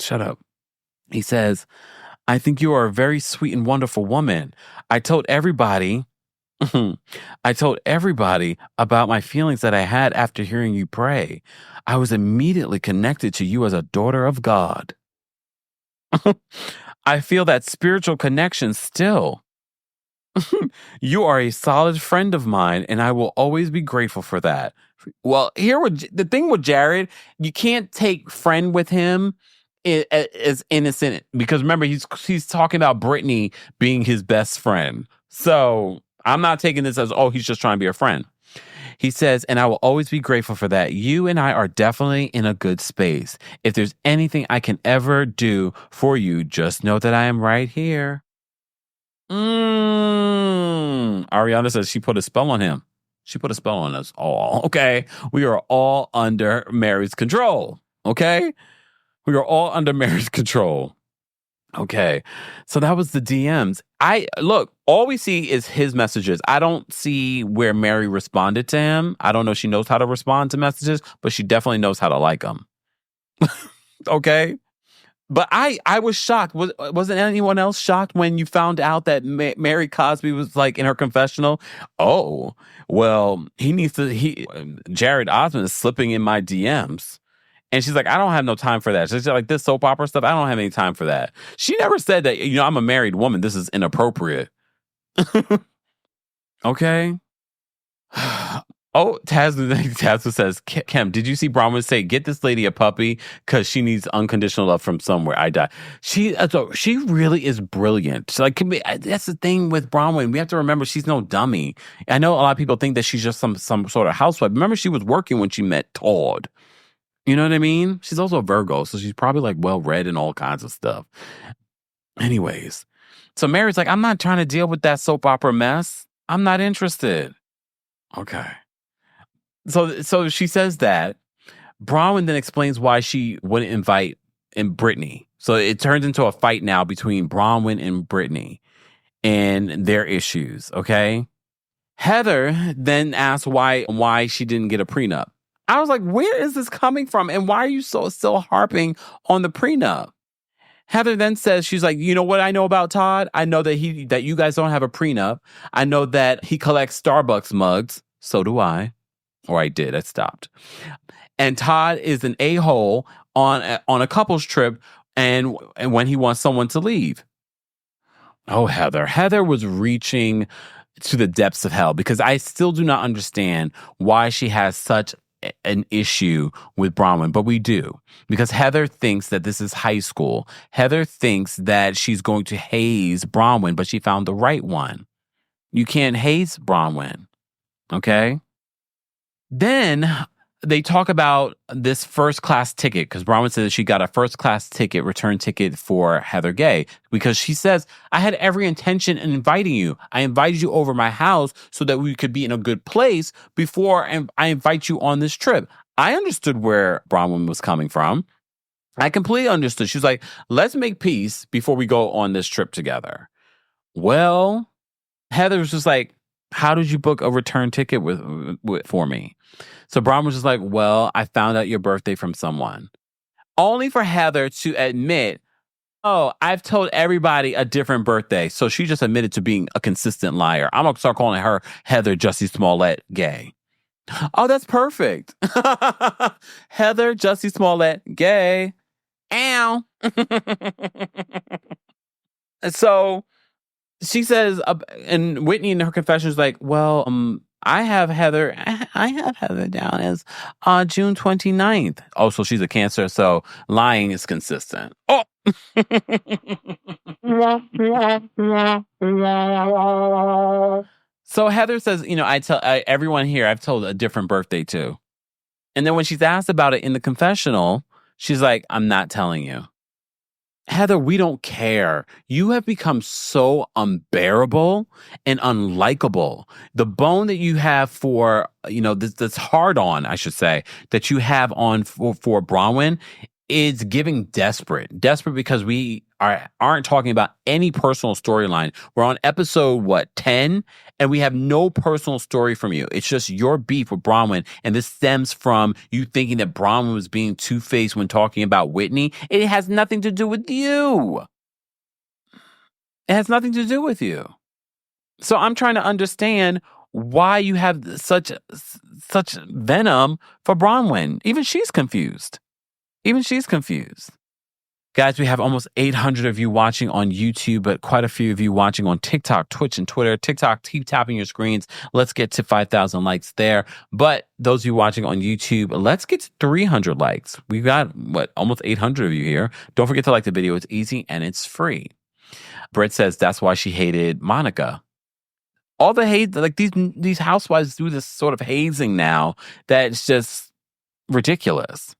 shut up. He says, I think you are a very sweet and wonderful woman. I told everybody about my feelings that I had after hearing you pray. I was immediately connected to you as a daughter of God. I feel that spiritual connection still. You are a solid friend of mine, and I will always be grateful for that. Well, the thing with Jared, you can't take friend with him is innocent because remember he's talking about Britney being his best friend. So I'm not taking this as he's just trying to be a friend. He says, and I will always be grateful for that. You and I are definitely in a good space. If there's anything I can ever do for you, just know that I am right here. Ariana says she put a spell on him. She put a spell on us all. Okay. We are all under Mary's control. Okay. We are all under Mary's control. Okay. So that was the DMs. Look, all we see is his messages. I don't see where Mary responded to him. I don't know if she knows how to respond to messages, but she definitely knows how to like them. Okay. But I was shocked. Wasn't anyone else shocked when you found out that Mary Cosby was like in her confessional? Oh, well, Jared Osmond is slipping in my DMs. And she's like, I don't have no time for that. She's like, this soap opera stuff, I don't have any time for that. She never said that, I'm a married woman. This is inappropriate. Okay. Oh, Tazza says, Kim, did you see Bronwyn say, get this lady a puppy because she needs unconditional love from somewhere? I die. She really is brilliant. Like, that's the thing with Bronwyn. We have to remember she's no dummy. I know a lot of people think that she's just some sort of housewife. Remember, she was working when she met Todd. You know what I mean? She's also a Virgo, so she's probably like well-read and all kinds of stuff. Anyways, so Mary's like, I'm not trying to deal with that soap opera mess. I'm not interested. Okay. So she says that. Bronwyn then explains why she wouldn't invite Brittany. So it turns into a fight now between Bronwyn and Brittany and their issues, okay? Heather then asks why she didn't get a prenup. I was like, where is this coming from? And why are you still harping on the prenup? Heather then says, she's like, you know what I know about Todd? I know that you guys don't have a prenup. I know that he collects Starbucks mugs. So do I. Or I did. I stopped. And Todd is an a-hole on a couple's trip and when he wants someone to leave. Oh, Heather. Heather was reaching to the depths of hell because I still do not understand why she has such an issue with Bronwyn, but we do, because Heather thinks that this is high school. Heather thinks that she's going to haze Bronwyn, but she found the right one. You can't haze Bronwyn, okay? Then they talk about this first-class ticket, because Bronwyn says that she got a first-class ticket, return ticket for Heather Gay, because she says, I had every intention in inviting you. I invited you over my house so that we could be in a good place before I invite you on this trip. I understood where Bronwyn was coming from. I completely understood. She was like, let's make peace before we go on this trip together. Well, Heather was just like, how did you book a return ticket for me? So Bronwyn was just like, well, I found out your birthday from someone. Only for Heather to admit, oh, I've told everybody a different birthday. So she just admitted to being a consistent liar. I'm going to start calling her Heather Jussie Smollett Gay. Oh, that's perfect. Heather Jussie Smollett Gay. Ow. So she says, and Whitney in her confession is like, well, I have Heather down as June 29th. Oh, so she's a Cancer, so lying is consistent. Oh! So Heather says, I tell everyone here I've told a different birthday too. And then when she's asked about it in the confessional, she's like, I'm not telling you. Heather, we don't care. You have become so unbearable and unlikable. The bone that you have for, this hard on, I should say, that you have on for Bronwyn is giving desperate. Desperate because we aren't talking about any personal storyline. We're on episode, 10? And we have no personal story from you. It's just your beef with Bronwyn. And this stems from you thinking that Bronwyn was being two-faced when talking about Whitney. It has nothing to do with you. It has nothing to do with you. So I'm trying to understand why you have such venom for Bronwyn. Even she's confused. Guys, we have almost 800 of you watching on YouTube, but quite a few of you watching on TikTok, Twitch, and Twitter. TikTok, keep tapping your screens. Let's get to 5,000 likes there. But those of you watching on YouTube, let's get to 300 likes. We've got, almost 800 of you here. Don't forget to like the video. It's easy and it's free. Brett says that's why she hated Monica. All the hate, like these housewives do this sort of hazing now that's just ridiculous.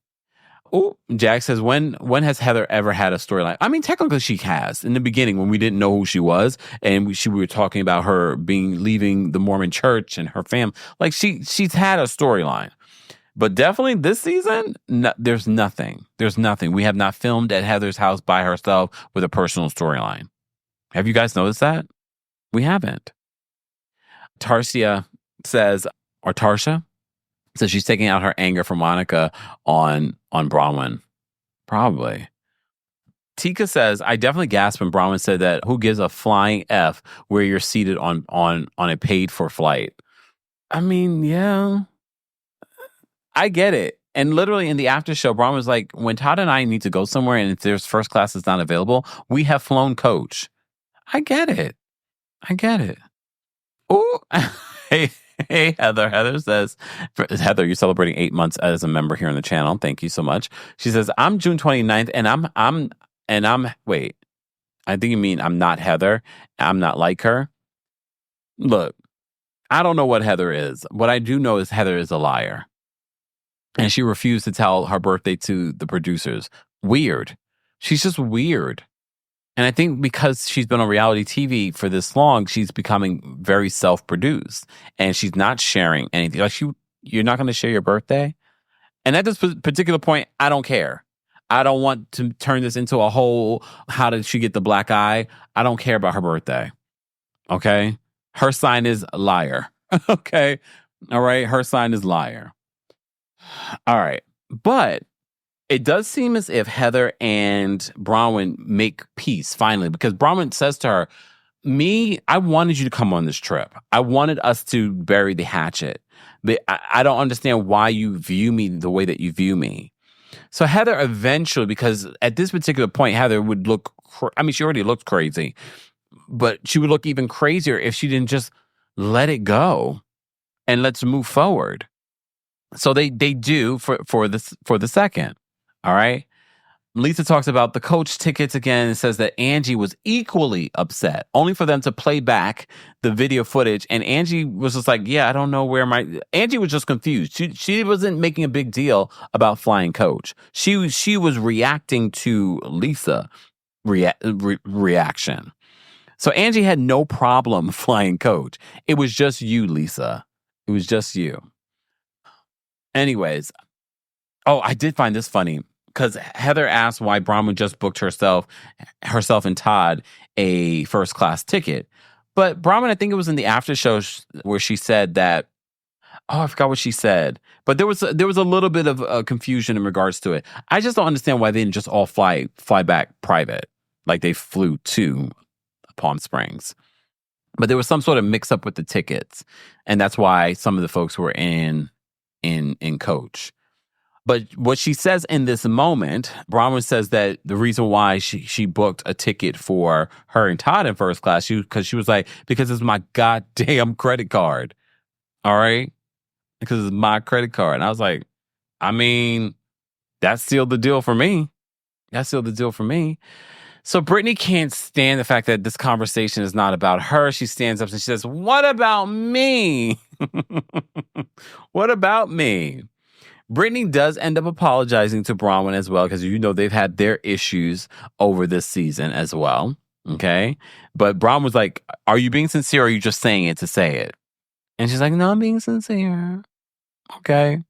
Oh, Jack says, when has Heather ever had a storyline? I mean, technically she has. In the beginning, when we didn't know who she was, and we were talking about her leaving the Mormon church and her family. Like, she's had a storyline. But definitely this season, there's nothing. There's nothing. We have not filmed at Heather's house by herself with a personal storyline. Have you guys noticed that? We haven't. Tarsha says she's taking out her anger for Monica on Bronwyn. Probably. Tika says, I definitely gasped when Bronwyn said that, who gives a flying F where you're seated on a paid for flight? I mean, yeah. I get it. And literally in the after show, Bronwyn was like, when Todd and I need to go somewhere and if there's first class is not available, we have flown coach. I get it. Oh, hey, Heather. Heather says, Heather, you're celebrating 8 months as a member here on the channel. Thank you so much. She says, I'm June 29th and I'm wait, I think you mean I'm not Heather. I'm not like her. Look, I don't know what Heather is. What I do know is Heather is a liar. And she refused to tell her birthday to the producers. Weird. She's just weird. And I think because she's been on reality TV for this long, she's becoming very self-produced. And she's not sharing anything. Like, you're not going to share your birthday? And at this particular point, I don't care. I don't want to turn this into a whole, how did she get the black eye? I don't care about her birthday. Okay? Her sign is liar. Okay? All right? Her sign is liar. All right. But it does seem as if Heather and Bronwyn make peace finally, because Bronwyn says to her, I wanted you to come on this trip. I wanted us to bury the hatchet. But I don't understand why you view me the way that you view me. So Heather eventually, because at this particular point, Heather would look, she already looked crazy, but she would look even crazier if she didn't just let it go and let's move forward. So they do for the second. All right. Lisa talks about the coach tickets again and says that Angie was equally upset, only for them to play back the video footage. And Angie was just like, yeah, I don't know where Angie was just confused. She wasn't making a big deal about flying coach. She was reacting to Lisa reaction. So Angie had no problem flying coach. It was just you, Lisa. It was just you. Anyways. Oh, I did find this funny. Because Heather asked why Bronwyn just booked herself and Todd a first class ticket. But Bronwyn, I think it was in the after show where she said that, I forgot what she said. But there was a little bit of confusion in regards to it. I just don't understand why they didn't just all fly back private, like they flew to Palm Springs. But there was some sort of mix up with the tickets. And that's why some of the folks were in coach. But what she says in this moment, Bronwyn says that the reason why she booked a ticket for her and Todd in first class, because she was like, because it's my goddamn credit card. All right? Because it's my credit card. And I was like, I mean, that's sealed the deal for me. So Brittany can't stand the fact that this conversation is not about her. She stands up and she says, what about me? What about me? Brittany does end up apologizing to Bronwyn as well, because they've had their issues over this season as well. Okay? But Bronwyn was like, are you being sincere or are you just saying it to say it? And she's like, no, I'm being sincere. Okay?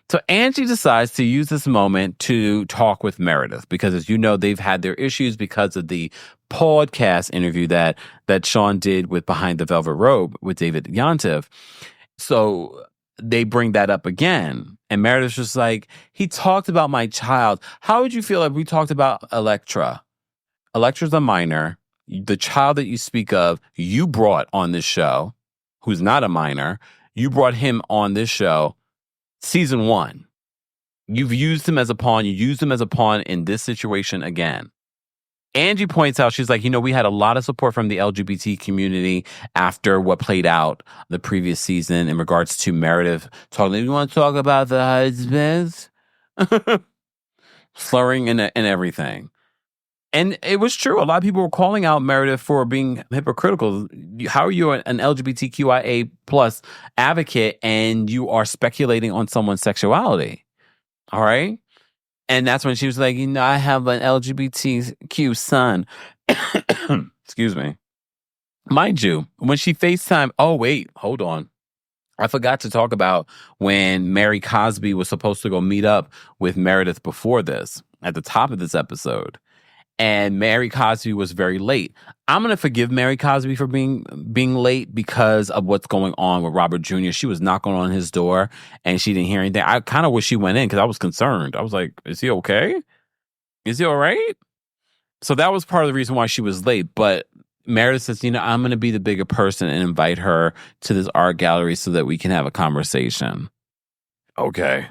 So Angie decides to use this moment to talk with Meredith, because as you know, they've had their issues because of the podcast interview that Sean did with Behind the Velvet Rope with David Yontef. So they bring that up again. And Meredith's just like, he talked about my child. How would you feel if we talked about Electra? Electra's a minor. The child that you speak of, you brought on this show, who's not a minor. You brought him on this show, season 1. You've used him as a pawn. You used him as a pawn in this situation again. Angie points out, she's like, we had a lot of support from the LGBT community after what played out the previous season in regards to Meredith talking. You want to talk about the husbands? Slurring and everything. And it was true. A lot of people were calling out Meredith for being hypocritical. How are you an LGBTQIA plus advocate and you are speculating on someone's sexuality? All right? And that's when she was like, I have an LGBTQ son. Excuse me. Mind you, when she FaceTime, oh, wait, hold on. I forgot to talk about when Mary Cosby was supposed to go meet up with Meredith before this, at the top of this episode. And Mary Cosby was very late. I'm going to forgive Mary Cosby for being late because of what's going on with Robert Jr. She was knocking on his door and she didn't hear anything. I kind of wish she went in because I was concerned. I was like, is he okay? Is he all right? So that was part of the reason why she was late. But Meredith says, I'm going to be the bigger person and invite her to this art gallery so that we can have a conversation. Okay.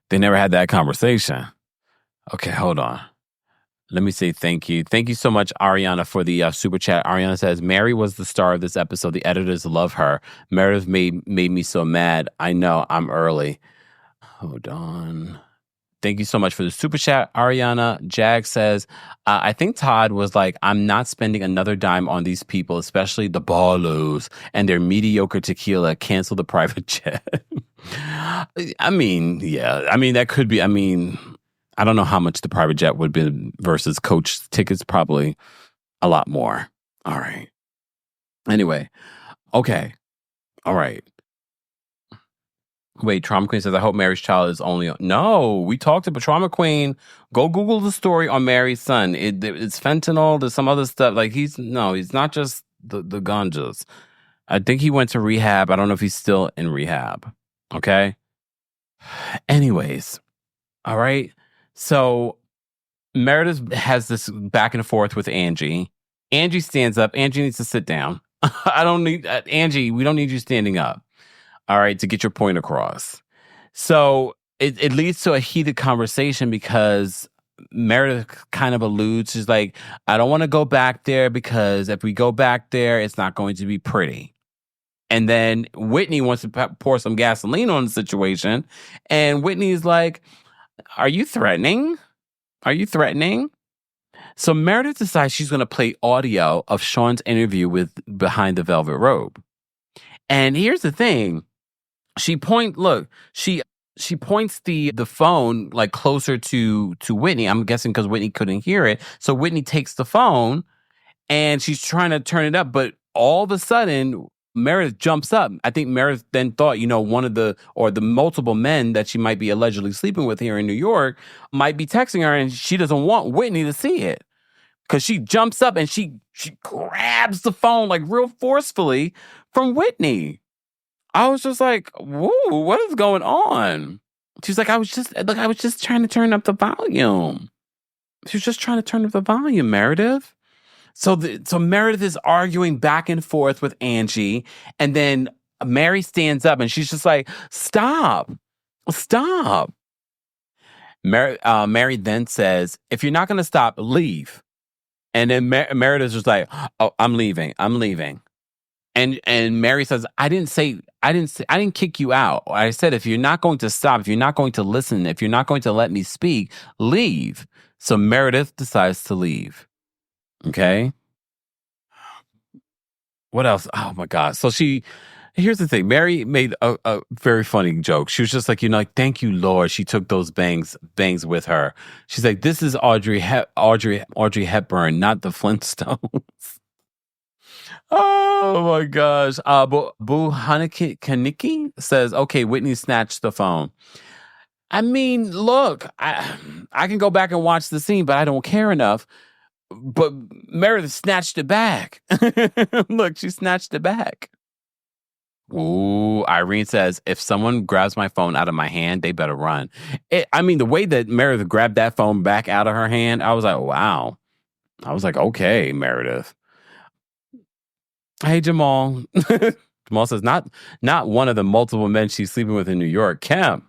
They never had that conversation. Okay, hold on. Let me say thank you. Thank you so much, Ariana, for the super chat. Ariana says, Mary was the star of this episode. The editors love her. Meredith made me so mad. I know, I'm early. Hold on. Thank you so much for the super chat, Ariana. Jag says, I think Todd was like, I'm not spending another dime on these people, especially the Barlows and their mediocre tequila. Cancel the private jet. I mean, yeah. I mean, that could be, I don't know how much the private jet would be versus coach tickets. Probably a lot more. All right. Anyway. Okay. All right. Wait, Trauma Queen says, I hope Mary's child is only... No, we talked about Trauma Queen. Go Google the story on Mary's son. It's fentanyl. There's some other stuff. Like, he's not just the ganjas. I think he went to rehab. I don't know if he's still in rehab. Okay? Anyways. All right? So Meredith has this back and forth with Angie. Angie stands up. Angie needs to sit down. Angie, we don't need you standing up. All right, to get your point across. So it leads to a heated conversation because Meredith kind of alludes. She's like, I don't want to go back there because if we go back there, it's not going to be pretty. And then Whitney wants to pour some gasoline on the situation. And Whitney's like, are you threatening? Are you threatening? So Meredith decides she's going to play audio of Sean's interview with Behind the Velvet Rope. And here's the thing. She points the phone like closer to Whitney. I'm guessing because Whitney couldn't hear it. So Whitney takes the phone and she's trying to turn it up. But all of a sudden, Meredith jumps up. I think Meredith then thought, one of the multiple men that she might be allegedly sleeping with here in New York might be texting her, and she doesn't want Whitney to see it. Because she jumps up and she grabs the phone like real forcefully from Whitney. I was just like, whoa, what is going on? She's like, I was just trying to turn up the volume. She was just trying to turn up the volume, Meredith. So Meredith is arguing back and forth with Angie, and then Mary stands up and she's just like, stop. Mary then says, if you're not going to stop, leave. And then Meredith's just like, oh, I'm leaving. And Mary says, I didn't kick you out. I said, if you're not going to stop, if you're not going to listen, if you're not going to let me speak, leave. So Meredith decides to leave. Okay. What else? Oh my God. So here's the thing. Mary made a very funny joke. She was just like, thank you, Lord. She took those bangs with her. She's like, this is Audrey Hepburn, not the Flintstones. Oh my gosh. Boo Kaniki says, okay, Whitney snatched the phone. I mean, look, I can go back and watch the scene, but I don't care enough. But Meredith snatched it back. Look, she snatched it back. Ooh, Irene says, if someone grabs my phone out of my hand, they better run. The way that Meredith grabbed that phone back out of her hand, I was like, wow. I was like, okay, Meredith. Hey, Jamal. Jamal says, not one of the multiple men she's sleeping with in New York. Kemp,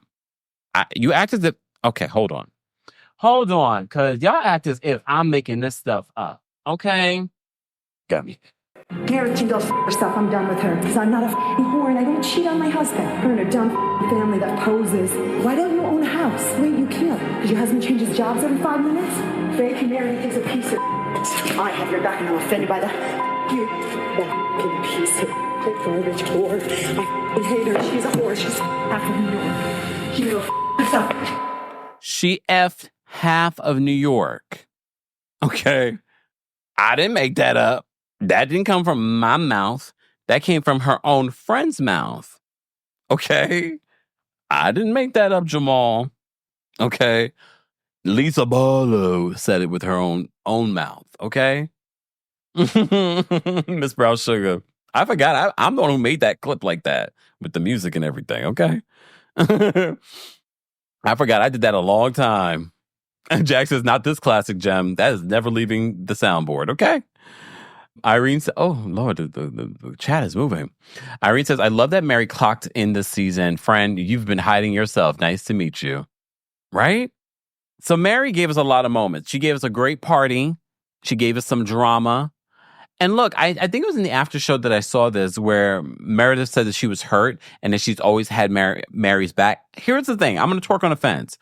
you act as if... Okay, hold on, because y'all act as if I'm making this stuff up. Okay? Got me. Meredith can go herself. I'm done with her. Because I'm not a whore and I don't cheat on my husband. Her and her dumb family that poses. Why don't you own a house? Wait, you can't. Because your husband changes jobs every 5 minutes? Faye can marry is a piece of... I have your back and I'm offended by that. You fucking piece of garbage whore. I hate her. She's a whore. She's after New York. She can go herself. She effed half of New York. Okay? I didn't make that up. That didn't come from my mouth. That came from her own friend's mouth. Okay? I didn't make that up, Jamal. Okay? Lisa Barlow said it with her own mouth. Okay? Miss Brown Sugar. I forgot. I'm the one who made that clip like that with the music and everything. Okay? I forgot. I did that a long time. And Jack says, not this classic gem. That is never leaving the soundboard. Okay? Irene says, oh, Lord, the chat is moving. Irene says, I love that Mary clocked in this season. Friend, you've been hiding yourself. Nice to meet you. Right? So Mary gave us a lot of moments. She gave us a great party. She gave us some drama. And look, I think it was in the after show that I saw this where Meredith said that she was hurt and that she's always had Mary's back. Here's the thing. I'm going to twerk on a fence.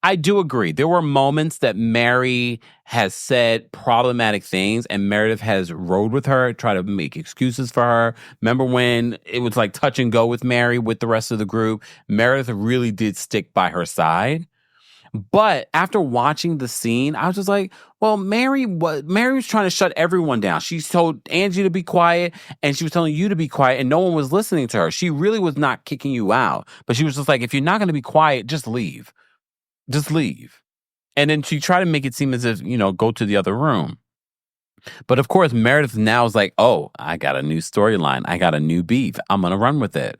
I do agree. There were moments that Mary has said problematic things and Meredith has rode with her, tried to make excuses for her. Remember when it was like touch and go with Mary with the rest of the group? Meredith really did stick by her side. But after watching the scene, I was just like, well, Mary was trying to shut everyone down. She told Angie to be quiet and she was telling you to be quiet and no one was listening to her. She really was not kicking you out. But she was just like, if you're not going to be quiet, just leave. Just leave. And then she tried to make it seem as if, go to the other room. But of course, Meredith now is like, oh, I got a new storyline. I got a new beef. I'm going to run with it.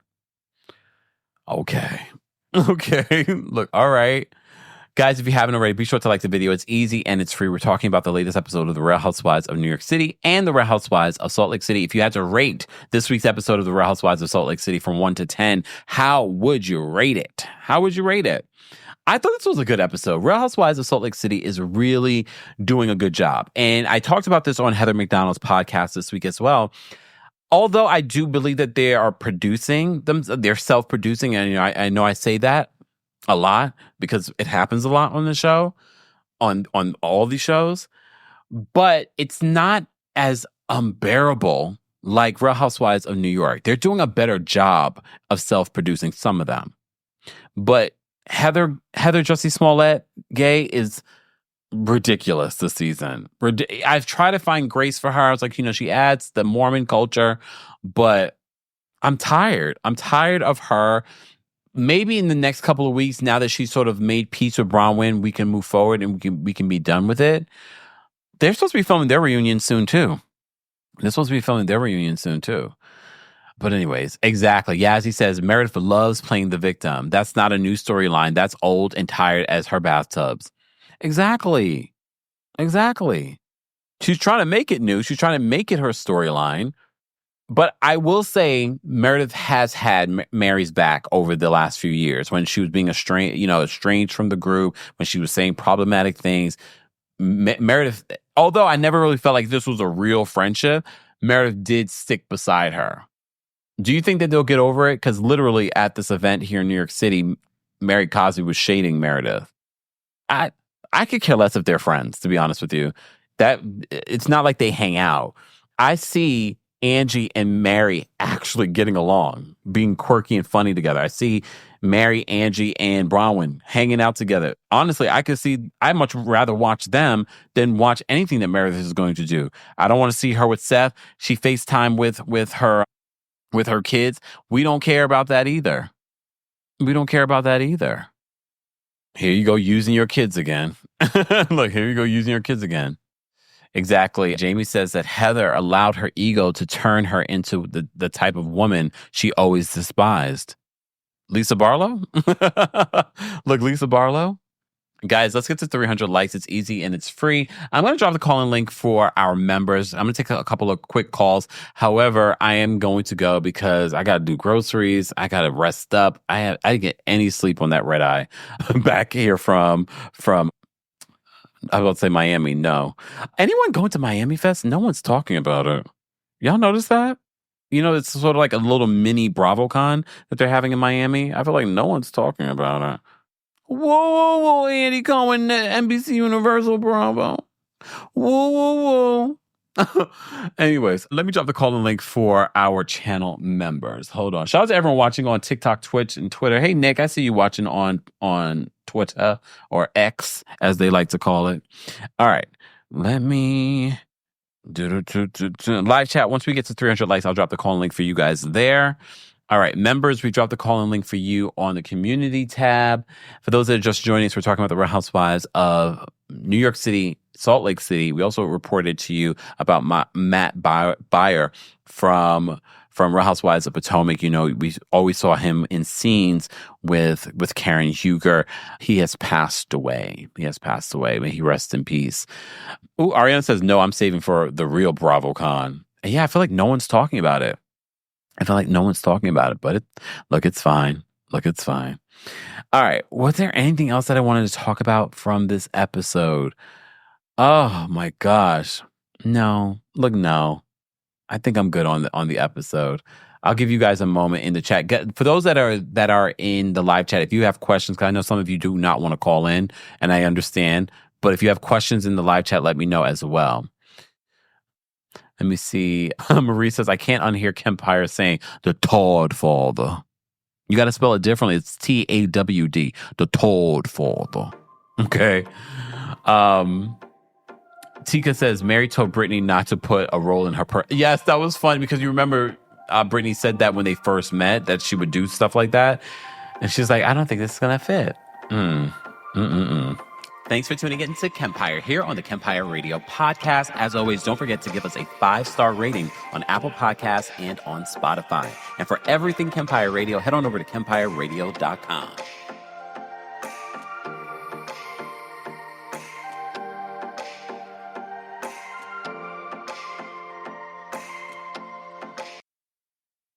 Okay. Look, all right. Guys, if you haven't already, be sure to like the video. It's easy and it's free. We're talking about the latest episode of The Real Housewives of New York City and The Real Housewives of Salt Lake City. If you had to rate this week's episode of The Real Housewives of Salt Lake City from 1 to 10, how would you rate it? I thought this was a good episode. Real Housewives of Salt Lake City is really doing a good job. And I talked about this on Heather McDonald's podcast this week as well. Although I do believe that they are producing them, they're self-producing. And I know I say that a lot because it happens a lot on the show, on all these shows. But it's not as unbearable like Real Housewives of New York. They're doing a better job of self-producing some of them. But Heather Jussie Smollett gay is ridiculous this season. I've tried to find grace for her. I was like, she adds the Mormon culture, but I'm tired. I'm tired of her. Maybe in the next couple of weeks, now that she's sort of made peace with Bronwyn, we can move forward and we can be done with it. They're supposed to be filming their reunion soon too. But anyways, exactly. Yazzie says, Meredith loves playing the victim. That's not a new storyline. That's old and tired as her bathtubs. Exactly. She's trying to make it new. She's trying to make it her storyline. But I will say Meredith has had Mary's back over the last few years when she was being estranged from the group, when she was saying problematic things. Meredith, although I never really felt like this was a real friendship, Meredith did stick beside her. Do you think that they'll get over it? Because literally at this event here in New York City, Mary Cosby was shading Meredith. I could care less if they're friends, to be honest with you. That it's not like they hang out. I see Angie and Mary actually getting along, being quirky and funny together. I see Mary, Angie, and Bronwyn hanging out together. Honestly, I'd much rather watch them than watch anything that Meredith is going to do. I don't want to see her with Seth. She FaceTime with her kids. We don't care about that either. Here you go using your kids again. Look, here you go using your kids again. Exactly. Jamie says that Heather allowed her ego to turn her into the type of woman she always despised. Lisa Barlow? Look, Lisa Barlow. Guys, let's get to 300 likes. It's easy and it's free. I'm going to drop the call-in link for our members. I'm going to take a couple of quick calls. However, I am going to go because I got to do groceries. I got to rest up. I didn't get any sleep on that red eye back here from I was about to say Miami. No. Anyone going to Miami Fest? No one's talking about it. Y'all notice that? It's sort of like a little mini BravoCon that they're having in Miami. I feel like no one's talking about it. Whoa, Andy Cohen, NBC Universal Bravo. Whoa. Anyways, let me drop the call-in link for our channel members. Hold on. Shout out to everyone watching on TikTok, Twitch, and Twitter. Hey, Nick, I see you watching on Twitter, or X, as they like to call it. All right. Let me do live chat. Once we get to 300 likes, I'll drop the call link for you guys there. All right, members, we dropped the call-in link for you on the community tab. For those that are just joining us, we're talking about the Real Housewives of New York City, Salt Lake City. We also reported to you about Matt Byer from Real Housewives of Potomac. You know, we always saw him in scenes with Karen Huger. He has passed away. May he rest in peace. Ooh, Ariana says, no, I'm saving for the real BravoCon. And yeah, I feel like no one's talking about it. But it's fine. All right. Was there anything else that I wanted to talk about from this episode? Oh my gosh. No. I think I'm good on the episode. I'll give you guys a moment in the chat. For those that are in the live chat, if you have questions, because I know some of you do not want to call in, and I understand. But if you have questions in the live chat, let me know as well. Let me see. Marie says, I can't unhear Kempire saying the Todd Father. You got to spell it differently. It's T-A-W-D. The Todd Father. Okay. Tika says, Mary told Brittany not to put a roll in her purse. Yes, that was fun because you remember Brittany said that when they first met, that she would do stuff like that. And she's like, I don't think this is going to fit. Thanks for tuning in to Kempire here on the Kempire Radio Podcast. As always, don't forget to give us a 5-star rating on Apple Podcasts and on Spotify. And for everything Kempire Radio, head on over to KempireRadio.com.